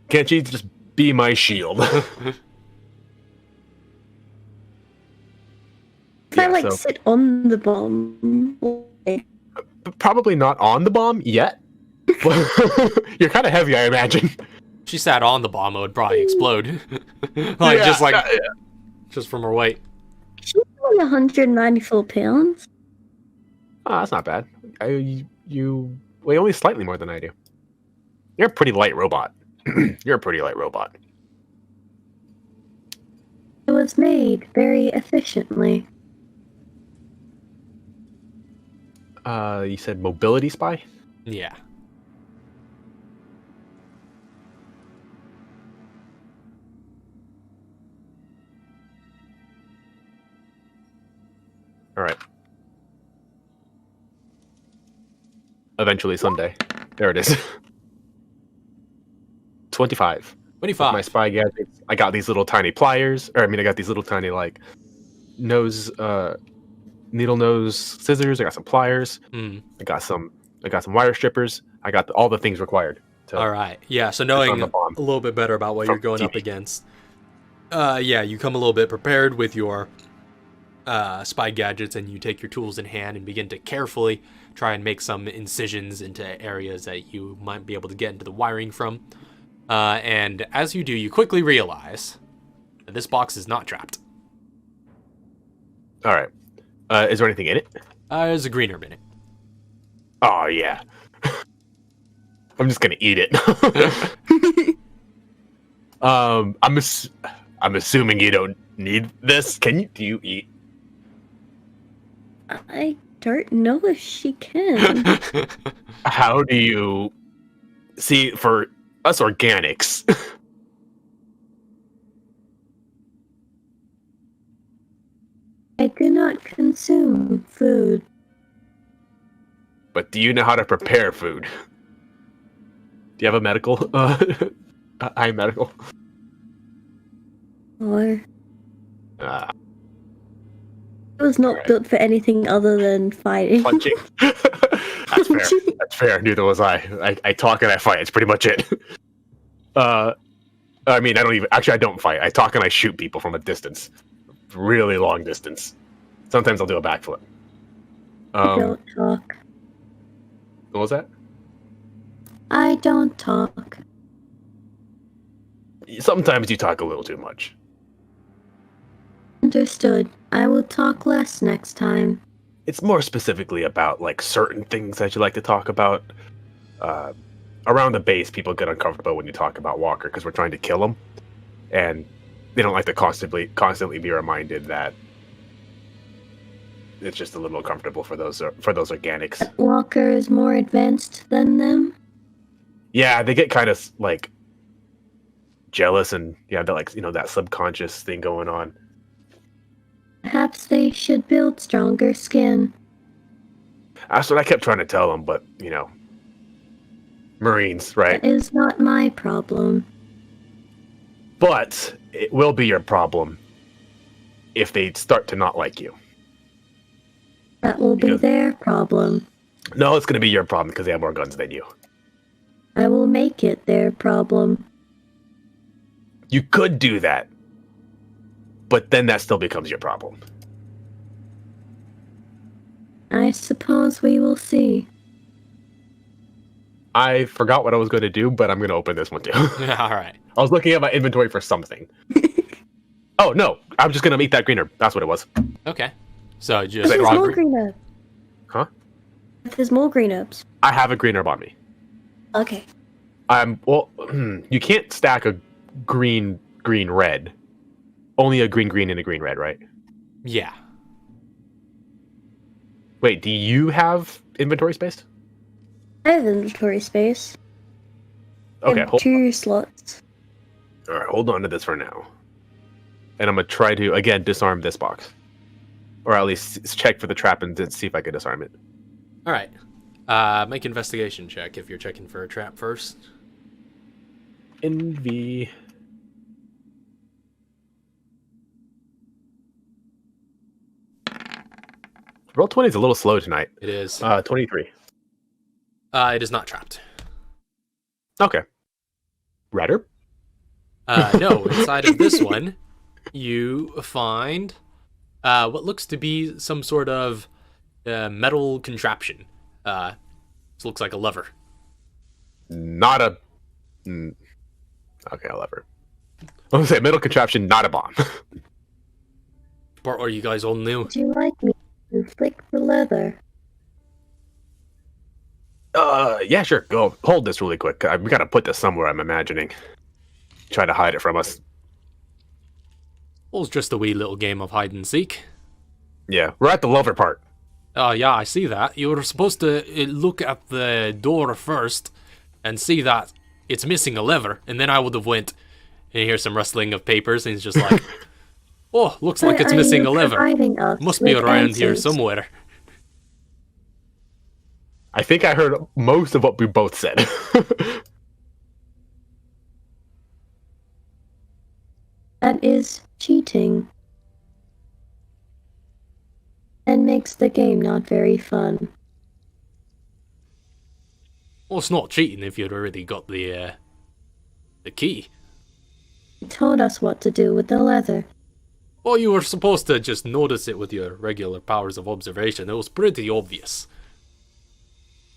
Can't you just be my shield? If I sit on the bomb. Probably not on the bomb yet. You're kind of heavy, I imagine. If she sat on the bomb, it would probably explode. Just from her weight. She's only 194 pounds. Oh, that's not bad. You weigh only slightly more than I do. You're a pretty light robot. You're a pretty light robot. It was made very efficiently. You said mobility spy? Yeah. All right. Eventually, someday. There it is. 25. 25. My spy gadgets. I got these little tiny pliers. I got these little tiny needle nose scissors. I got some pliers. I got some wire strippers. I got all the things required. All right. Yeah. So knowing a little bit better about what you're going up against. You come a little bit prepared with your spy gadgets, and you take your tools in hand and begin to carefully try and make some incisions into areas that you might be able to get into the wiring from. And as you do, you quickly realize that this box is not trapped. All right. Is there anything in it? There's a green herb in it. Oh, yeah. I'm just going to eat it. I'm assuming you don't need this. Do you eat? I don't know if she can. How do you... See, for us organics... not consume food. But do you know how to prepare food? Do you have a medical? I medical. Or Ah, it was not Alright. built for anything other than fighting. punching. That's fair. That's fair. Neither was I. I talk and I fight. It's pretty much it. I mean, I don't fight. I talk and I shoot people from a distance. Really long distance. Sometimes I'll do a backflip. Don't talk. What was that? I don't talk. Sometimes you talk a little too much. Understood. I will talk less next time. It's more specifically about like certain things that you like to talk about. Around the base, people get uncomfortable when you talk about Walker because we're trying to kill them, and they don't like to constantly be reminded that it's just a little uncomfortable for those organics. Walker is more advanced than them. Yeah, they get kind of like jealous, and yeah, they're like that subconscious thing going on. Perhaps they should build stronger skin. That's what I kept trying to tell them, but Marines, right? That is not my problem. But it will be your problem if they start to not like you. That will be Because- their problem. No, it's going to be your problem because they have more guns than you. I will make it their problem. You could do that, but then that still becomes your problem. I suppose we will see. I forgot what I was going to do, but I'm going to open this one too. All right. I was looking at my inventory for something. Oh, no. I'm just going to eat that greener. That's what it was. Okay. So just Like There's raw more green- green herbs. Huh? There's more green herbs. I have a green herb on me. Okay. Well, you can't stack a green red. Only a green and a green red, right? yeah. Wait, do you have inventory space? I have inventory space. I Okay, have 2 slots. all right, hold on to this for now. And I'm going to try to, again, disarm this box. Or at least check for the trap and then see if I can disarm it. All right. Make investigation check if you're checking for a trap first. NV. Roll 20 is a little slow tonight. It is. 23. It is not trapped. Okay. Redder? No, inside of this one, you find what looks to be some sort of metal contraption. This looks like a lever. Not a... Okay, a lever. I was going to say, metal contraption, not a bomb. Part are you guys all new? Would you like me to flick the leather? Yeah, sure. Go. Hold this really quick. We got to put this somewhere, I'm imagining. Try to hide it from us. Well, it's just a wee little game of hide and seek. Yeah, we're at the lever part. Oh, yeah, I see that. You were supposed to look at the door first and see that it's missing a lever, and then I would have went and hear some rustling of papers, and he's just like, oh, looks like it's Are missing you a lever. providing us Must be with around here answers? somewhere. I think I heard most of what we both said. That is cheating. And makes the game not very fun. Well, it's not cheating if you'd already got the key. You told us what to do with the leather. Well, you were supposed to just notice it with your regular powers of observation. It was pretty obvious.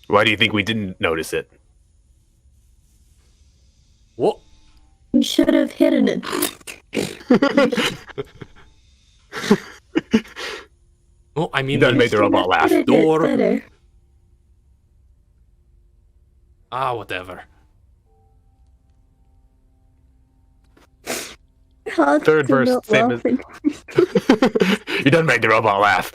Why do you think we didn't notice it? What? You should have hidden it. Well, I mean, You done made the robot laugh. Hidden it Door. better. whatever. Hard Third to verse, not same as- laughing. You done made the robot laugh.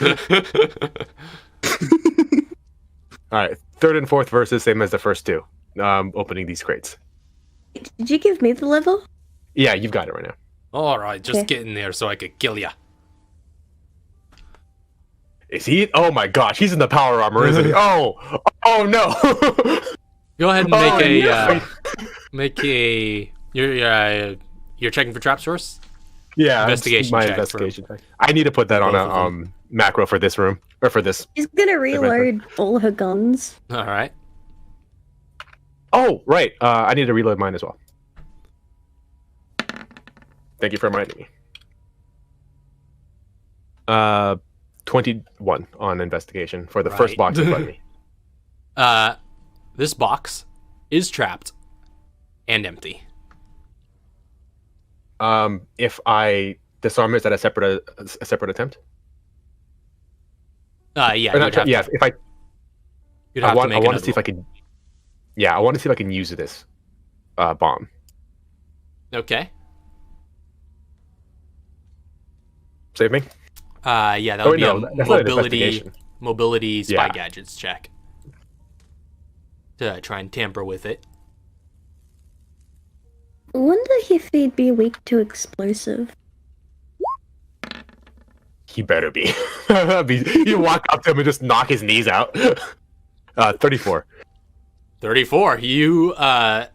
Alright, third and fourth verses, same as the first two. Opening these crates. Did you give me the level? Yeah, you've got it right now. All right, just Okay. get in there so I could kill ya. Is he? Oh my gosh, he's in the power armor, isn't he? Oh no! Go ahead and Oh, make a. You're checking for traps first. Yeah, Investigation my check investigation check. I need to put that on both of a them. macro for this room or for this. She's gonna reload all her guns. All right. Oh right, I need to reload mine as well. Thank you for reminding me. 21 on investigation for the first Right. box in front of me. This box is trapped and empty. If I disarm it, is that a separate attempt? Yeah. Or You'd not, have yeah. to, If I you'd have to make I want to another see if I can. Yeah, I want to see if I can use this bomb. roll. Okay. Save me. Yeah, that would be a that's not an mobility investigation. spy Yeah. gadgets check to try and tamper with it. I wonder if he'd be weak to explosive. He better be. You walk up to him and just knock his knees out. 34. 34. You are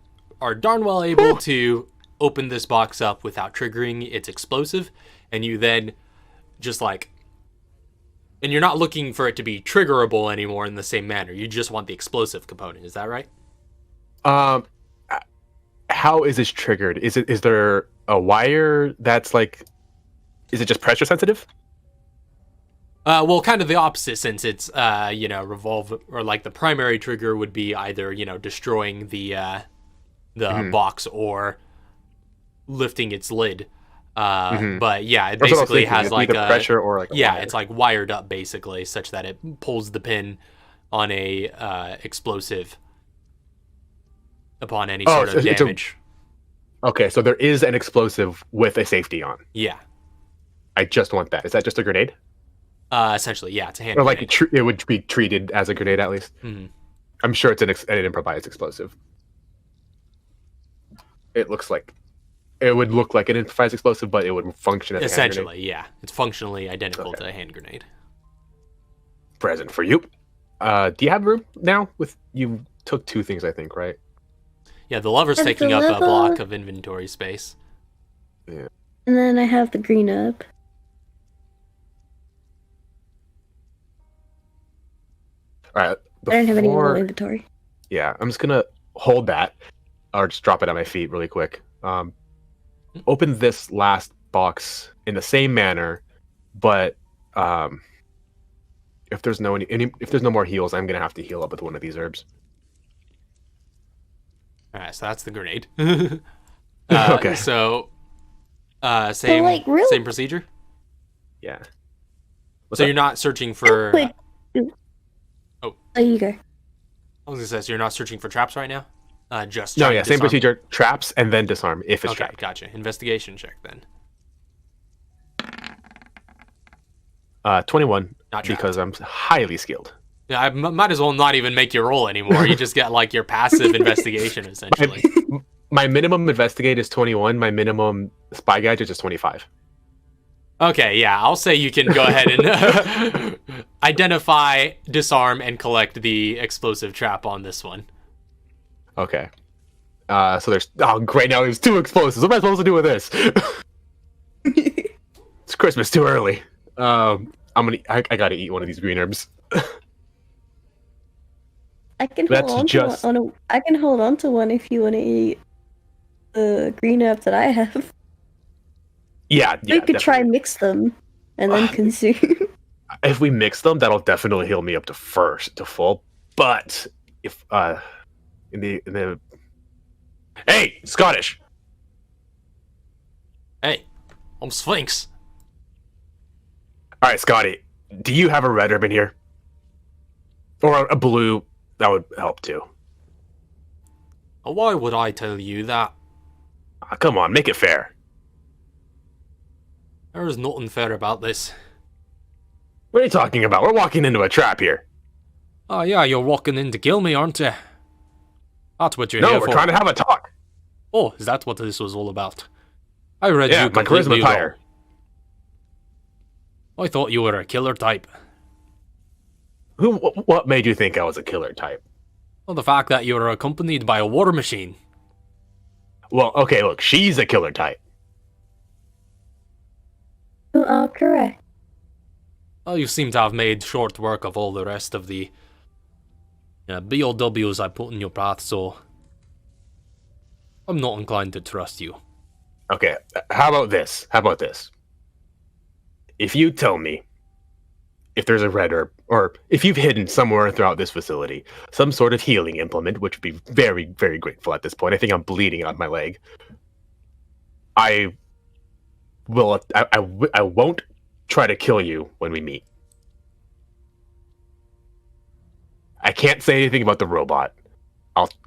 darn well able to open this box up without triggering its explosive, and you then just like, and you're not looking for it to be triggerable anymore in the same manner. You just want the explosive component. Is that right? How is this triggered? Is there a wire that's like? Is it just pressure sensitive? Well, kind of the opposite, since it's revolve, or like the primary trigger would be either destroying the box or lifting its lid. But yeah, it That's what I was basically thinking. has It's like either a pressure or like a yeah, wire. it's like wired up basically, such that it pulls the pin on a explosive upon any sort of it's a- damage. Okay, so there is an explosive with a safety on. Yeah, I just want that. Is that just a grenade? essentially, yeah, it's a hand Or like grenade. it would be treated as a grenade at least. Mhm. I'm sure it's an improvised explosive. It looks like it would look like an improvised explosive, but it would function as a hand grenade. Essentially, yeah, it's functionally identical to a hand grenade. Present for you. Do you have room now? With you took 2 things, I think, right? Yeah, the lever's Have taking the up a lever- block of inventory space. And then I have the green herb. All right. I don't have any more before- inventory. Yeah, I'm just gonna hold that, or just drop it at my feet really quick. Open this last box in the same manner, but if there's no if there's no more heals, I'm gonna have to heal up with one of these herbs. All right, so that's the grenade. Okay. So, same like, really- same procedure. Yeah. So you're not searching for. Wait. Oh. There you go. I was gonna say, so you're not searching for traps right now. Just No, trying yeah, to same disarm. procedure. Traps and then disarm if it's Okay, trapped. gotcha. Investigation check then. 21 Not trapped. because I'm highly skilled. Yeah, I might as well not even make you roll anymore. You just get like your passive investigation essentially. My minimum investigate is 21. My minimum spy gadget is 25. Okay, yeah, I'll say you can go ahead and identify, disarm, and collect the explosive trap on this one. Okay. So there's great, now there's 2 explosives. What am I supposed to do with this? It's Christmas too early. I gotta eat one of these green herbs. I can That's hold on just- to one. I can hold on to one if you want to eat the green herb that I have. Yeah, We could try definitely. mix them and then consume. If we mix them, that'll definitely heal me up to full. But if in the hey, Scottish. Hey, I'm Sphinx. All right, Scotty, do you have a red herb in here? Or a blue? That would help too. Why would I tell you that? Come on, make it fair. There is nothing fair about this. What are you talking about? We're walking into a trap here. Oh yeah, you're walking in to kill me, aren't you? That's what you're No, here we're for. trying to have a talk. Oh, is that what this was all about? I read Yeah, you my completely charisma's wrong. higher. I thought you were a killer type. What made you think I was a killer type? Well, the fact that you're accompanied by a war machine. Well, okay, look, she's a killer type. You are correct. Well, you seem to have made short work of all the rest of the BOWs I put in your path, so I'm not inclined to trust you. Okay, how about this? If you tell me if there's a red herb, or if you've hidden somewhere throughout this facility some sort of healing implement, which would be very, very grateful at this point. I think I'm bleeding on my leg. I won't try to kill you when we meet. I can't say anything about the robot.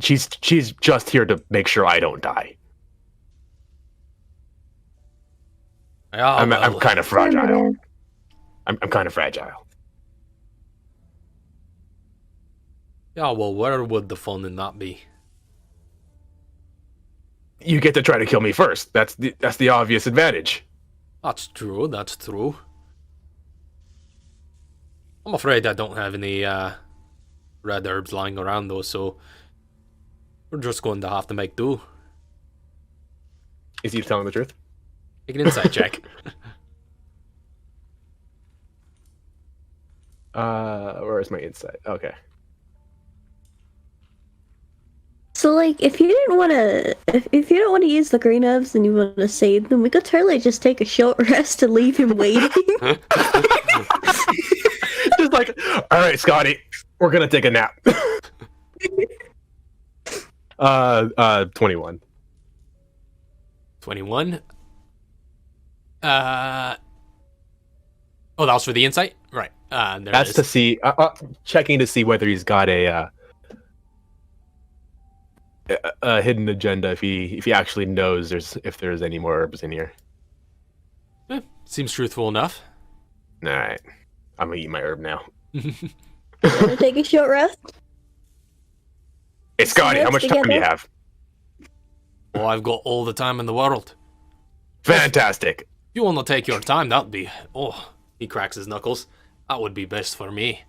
She's just here to make sure I don't die. Yeah, I'm kind of fragile. Affirmative. I'm kind of fragile. Yeah, well, where would the fun in that be? You get to try to kill me first. That's the obvious advantage. That's true, that's true. I'm afraid I don't have any red herbs lying around though, so we're just going to have to make do. Is he telling the truth? Make an insight check. Where is my insight? Okay. So, like, if you didn't want to, if you don't want to use the green herbs and you want to save them, we could totally just take a short rest and leave him waiting. Just like, all right, Scotty, we're gonna take a nap. 21. 21. Oh, that was for the insight? Right. There That's it to is. see, checking to see whether he's got a hidden agenda. If he actually knows if there's any more herbs in here. Seems truthful enough. All right, I'm gonna eat my herb now. Wanna take a short rest? Hey, Scotty, how much time do you have? Well, I've got all the time in the world. Fantastic. If you want to take your time, that'd be... Oh, he cracks his knuckles. That would be best for me.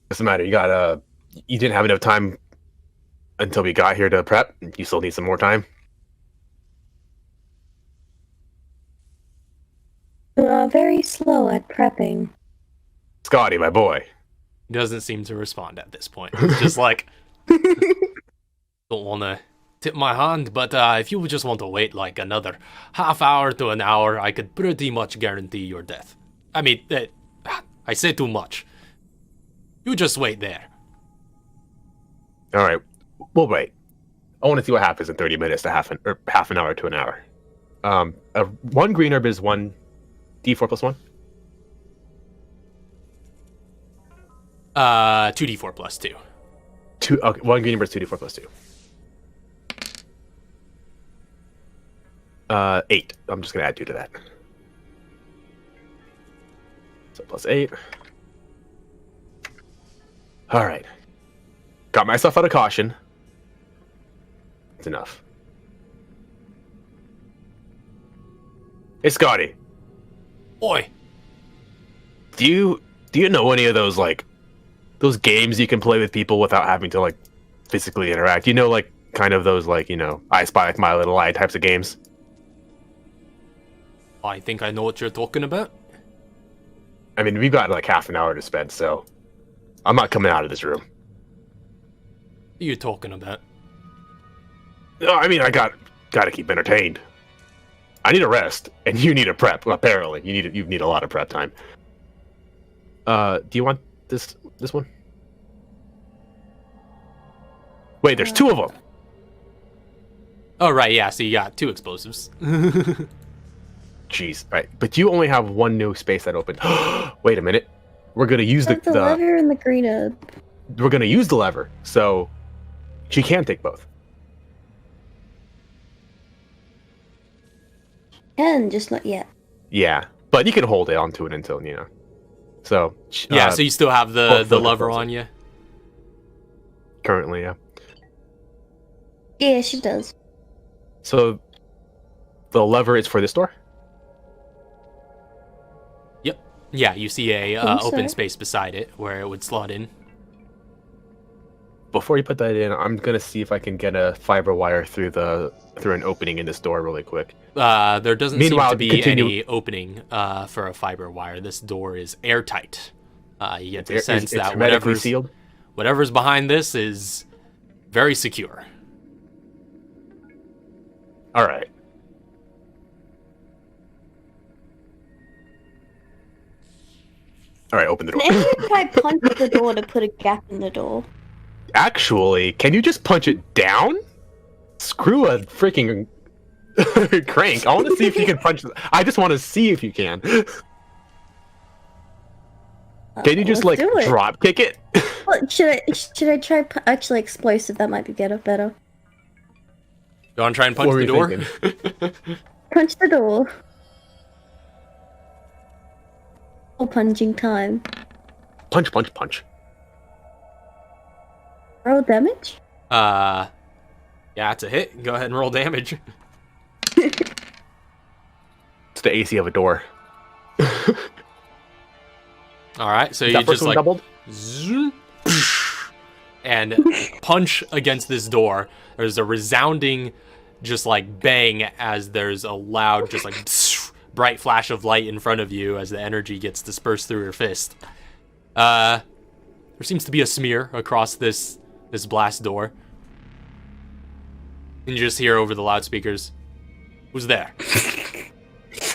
What's the matter? You didn't have enough time until we got here to prep. You still need some more time. You are very slow at prepping. Scotty, my boy. He doesn't seem to respond at this point. It's just like... Don't want to tip my hand, but if you would just want to wait like another half hour to an hour, I could pretty much guarantee your death. I mean, I say too much. You just wait there. All right, we'll wait. I want to see what happens in 30 minutes to half an hour to an hour. One green herb is 1d4 plus 1. 2d4 plus 2. Okay, one green herb is 2d4 plus 2. 8. I'm just gonna add 2 to that. So plus 8. All right. Got myself out of caution. It's enough. Hey, Scotty. Oi! Do you know any of those those games you can play with people without having to physically interact? You know, kind of those I Spy Like My Little Eye types of games. I think I know what you're talking about. I mean, we've got half an hour to spend, so I'm not coming out of this room. What are you talking about? No, I mean, I gotta keep entertained. I need a rest, and you need a prep. Apparently, you need a lot of prep time. Do you want this one? Wait, there's 2 of them. Oh, right, yeah, so you got 2 explosives. Jeez, right. But you only have 1 new space that opened. Wait a minute. We're gonna use the lever and the green herb. We're gonna use the lever, so she can take both. Can, just not yet. Yeah, but you can hold it onto it until So Yeah, so you still have the both lever of on you. currently, yeah. Yeah, she does. So the lever is for this door. Yep. Yeah, you see a I'm open sorry. space beside it where it would slot in. Before you put that in, I'm gonna see if I can get a fiber wire through an opening in this door really quick. There doesn't seem Meanwhile, to be continue- any opening for a fiber wire. This door is airtight. You get the It's sense that hermetically sealed. whatever's behind this is very secure. All right. All right, open the door. Can anyone try punch the door to put a gap in the door? Actually, can you just punch it down? Screw a freaking crank. I want to see if you can punch. I just want to see if you can. Can you just Let's like do it. drop kick it? Well, should I try actually explosive? That might be better. You want to try and punch What were the you door? thinking? Punch the door. Or punching time. Punch, punch, punch. Roll damage. Yeah, it's a hit. Go ahead and roll damage. It's the AC of a door. All right, so Is you that first just one like doubled? zoom, and punch against this door. There's a resounding, just like bang as there's a loud, just like bright flash of light in front of you as the energy gets dispersed through your fist. There seems to be a smear across this blast door, and you just hear over the loudspeakers, "Who's there?" That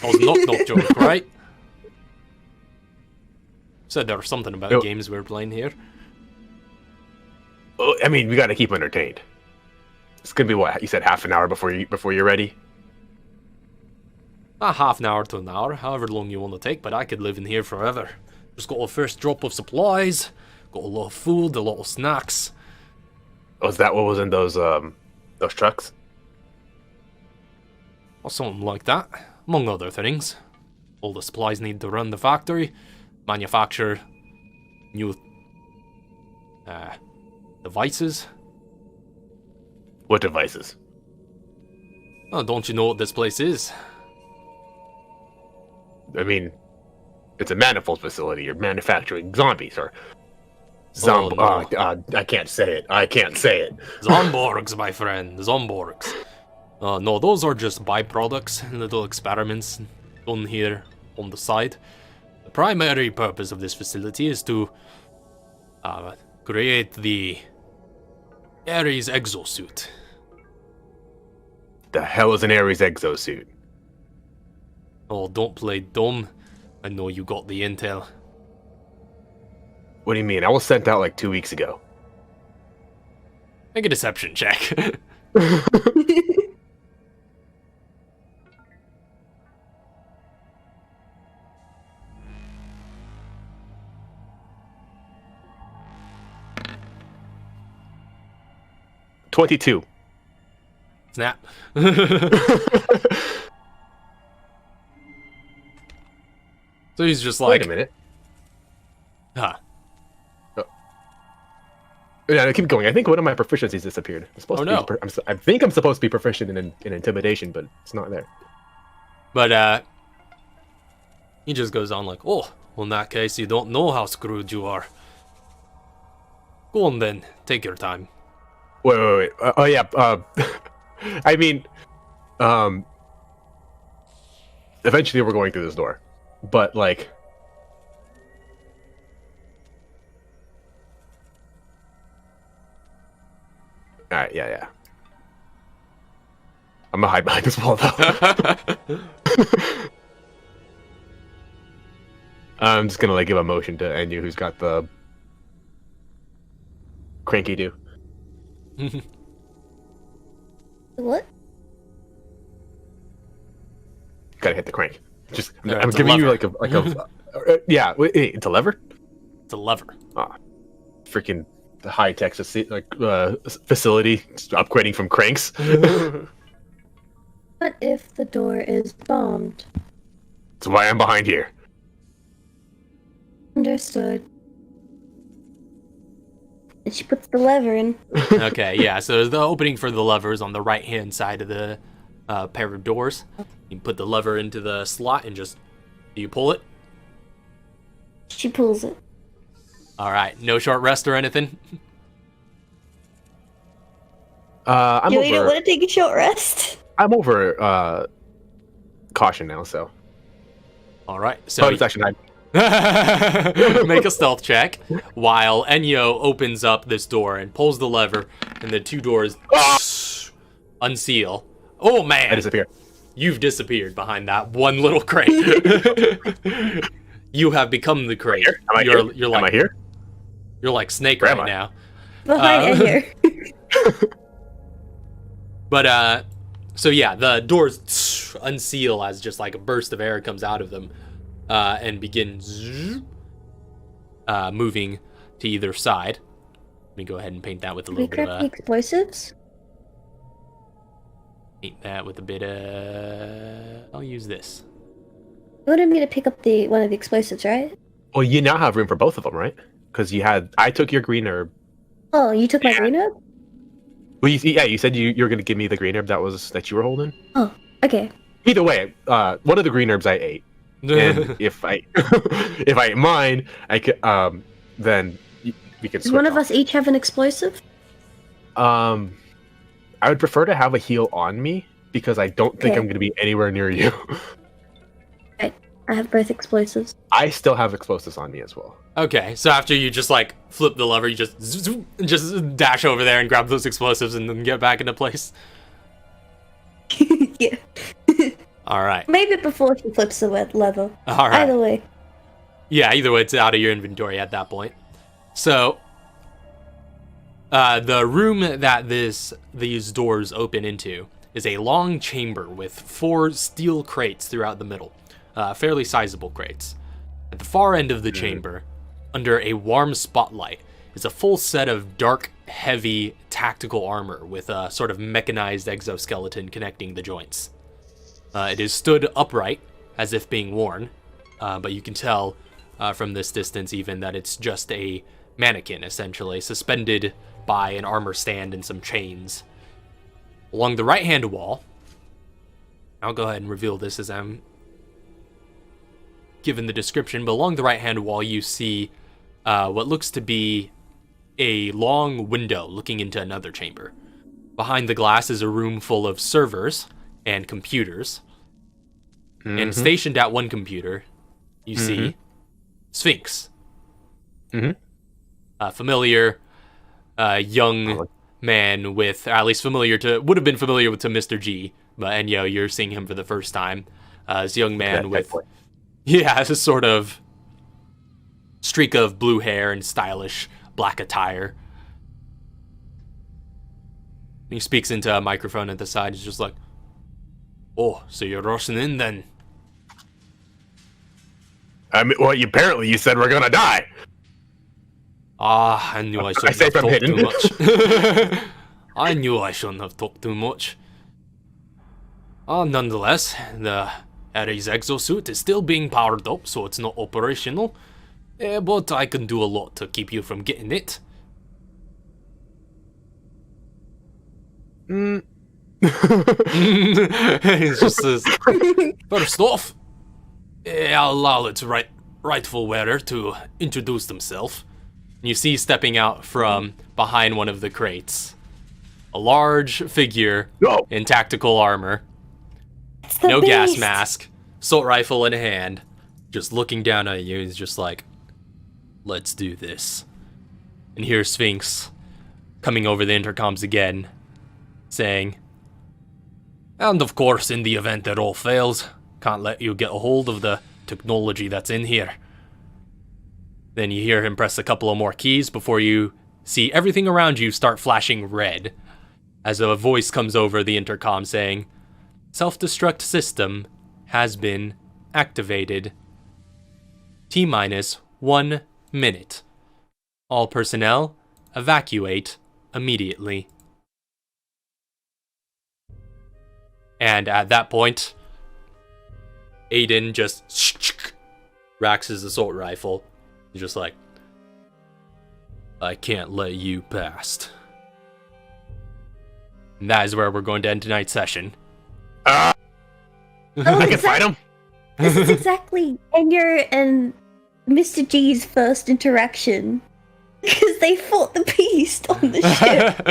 was a knock joke, right? Said there was something about Yo. games we were playing here. Oh, I mean, we got to keep entertained. It's gonna be what you said, half an hour before you're ready. A half an hour to an hour, however long you want to take, but I could live in here forever. Just got a first drop of supplies, got a lot of food, a lot of snacks. Was that what was in those trucks? Or something like that, among other things. All the supplies need to run the factory, manufacture new devices. What devices? Oh, don't you know what this place is? I mean, it's a manifold facility. You're manufacturing zombies or zomb. Oh, no. I can't say it. I can't say it. Zomborgs, my friend, Zomborgs. No, those are just byproducts, little experiments done here on the side. The primary purpose of this facility is to create the Ares exosuit. The hell is an Ares exosuit? Oh, don't play dumb. I know you got the intel. What do you mean? I was sent out like 2 weeks ago. Make a deception check. 22. Snap. So he's just like, Wait a minute. huh. Yeah, keep going. I think one of my proficiencies disappeared. I'm supposed Oh, to no. be, I think I'm supposed to be proficient in intimidation, but it's not there. But, he just goes on like, oh, well, in that case, you don't know how screwed you are. Go on then, take your time. Wait. Oh yeah. I mean, eventually we're going through this door, but like, all right, yeah. I'm gonna hide behind this wall though. I'm just gonna like give a motion to Enyo, who's got the cranky do. What? Gotta hit the crank. Just Yeah, I'm it's a giving you lever. like a yeah. Wait, it's a lever. It's a lever. Freaking high tech facility, upgrading from cranks. What if the door is bombed? That's why I'm behind here. Understood. And she puts the lever in. Okay, yeah, so the opening for the lever is on the right-hand side of the pair of doors. You put the lever into the slot and just... Do you pull it? She pulls it. All right, no short rest or anything. I'm You don't over. want to take a short rest? I'm over caution now, so. All right, so Bonus action time. make a stealth check while Enyo opens up this door and pulls the lever, and the two doors unseal. Oh I man, disappear. you've disappeared behind that one little crate. You have become the crate. Am I You're here? like Am I here? You're like Snake Where am right I? now. Behind Enyo. But so yeah, the doors unseal as just like a burst of air comes out of them, and begin moving to either side. Let me go ahead and paint that with a Can we little bit grab of the explosives? paint that with a bit of. I'll use this. You wanted me to pick up one of the explosives, right? Well, you now have room for both of them, right? Because I took your green herb. Oh, you took my green herb? Well, you said you were going to give me the green herb that you were holding. Oh, okay. Either way, one of the green herbs I ate, and if I ate mine, I could then we could. Does one of us each have an explosive? I would prefer to have a heal on me because I don't think Okay. I'm going to be anywhere near you. I have both explosives. I still have explosives on me as well. Okay, so after you just like flip the lever, you just dash over there and grab those explosives and then get back into place. Yeah. All right. Maybe before she flips the lever. All right. Either way. Yeah, either way, it's out of your inventory at that point. So, the room that these doors open into is a long chamber with 4 steel crates throughout the middle, fairly sizable crates. At the far end of the chamber, under a warm spotlight, is a full set of dark, heavy tactical armor with a sort of mechanized exoskeleton connecting the joints. It is stood upright, as if being worn, but you can tell from this distance even that it's just a mannequin, essentially, suspended by an armor stand and some chains. Along the right-hand wall, I'll go ahead and reveal this as I'm given the description, but along the right-hand wall you see what looks to be a long window looking into another chamber. Behind the glass is a room full of servers and computers. And stationed at one computer, you see Sphinx. A familiar young man with, at least would have been familiar to Mr. G, but Enyo, you're seeing him for the first time. This young man with, this sort of streak of blue hair and stylish black attire. He speaks into a microphone at the side. He's just like, "Oh, so you're rushing in then?" I mean, well, apparently you said we're gonna die. I knew I shouldn't have from talked too hidden. much. I knew I shouldn't have talked too much. Nonetheless, the Ares exosuit is still being powered up, so it's not operational. But I can do a lot to keep you from getting it. He just says, "First off, I'll allow its rightful wearer to introduce themselves." You see stepping out from behind one of the crates a large figure No. in tactical armor, It's the no gas beast. mask, assault rifle in hand, just looking down at you. He's just like, "Let's do this." And here's Sphinx coming over the intercoms again, saying, "And of course, in the event that all fails, can't let you get a hold of the technology that's in here." Then you hear him press a couple of more keys before you see everything around you start flashing red as a voice comes over the intercom saying, "Self-destruct system has been activated. T-minus 1 minute. All personnel evacuate immediately." And at that point, Aiden just racks his assault rifle. He's just like, "I can't let you past." And that is where we're going to end tonight's session. I can fight him. This is exactly Enyo and Mr. G's first interaction. Because they fought the beast on the ship.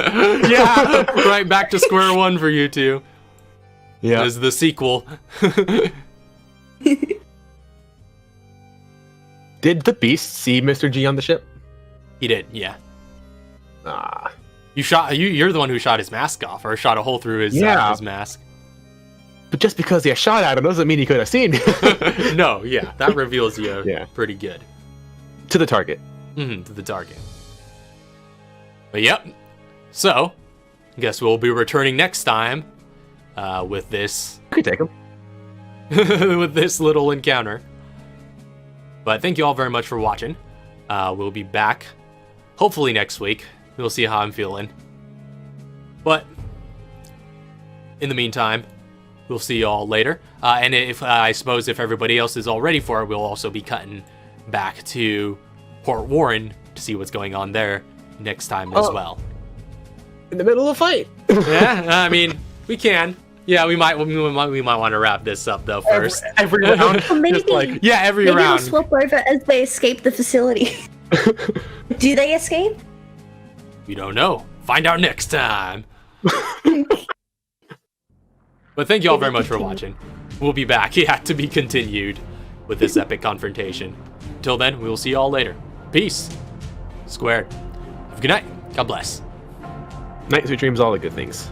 Yeah, right back to square one for you two. Yeah. Is the sequel. Did the beast see Mr. G on the ship? He did, yeah. Ah. You're the one who shot his mask off, or shot a hole through his mask. But just because he shot at him doesn't mean he could have seen. No, yeah, that reveals you Yeah. pretty good. To the target. To the target. But yep. So, I guess we'll be returning next time with this You could take him. with this little encounter. But thank you all very much for watching. We'll be back hopefully next week. We'll see how I'm feeling. But in the meantime, we'll see you all later. And if I suppose if everybody else is all ready for it, we'll also be cutting back to Port Warren to see what's going on there next time as well. In the middle of a fight. Yeah, I mean, we can. Yeah, we might want to wrap this up though first. Every round. Or maybe, Just like, Yeah, every maybe round. we'll swap over as they escape the facility. Do they escape? You don't know. Find out next time. But thank you all very much for watching. We'll be back, to be continued with this epic confrontation. Until then, we will see you all later. Peace. Squared. Have a good night. God bless. night, sweet dreams, all the good things.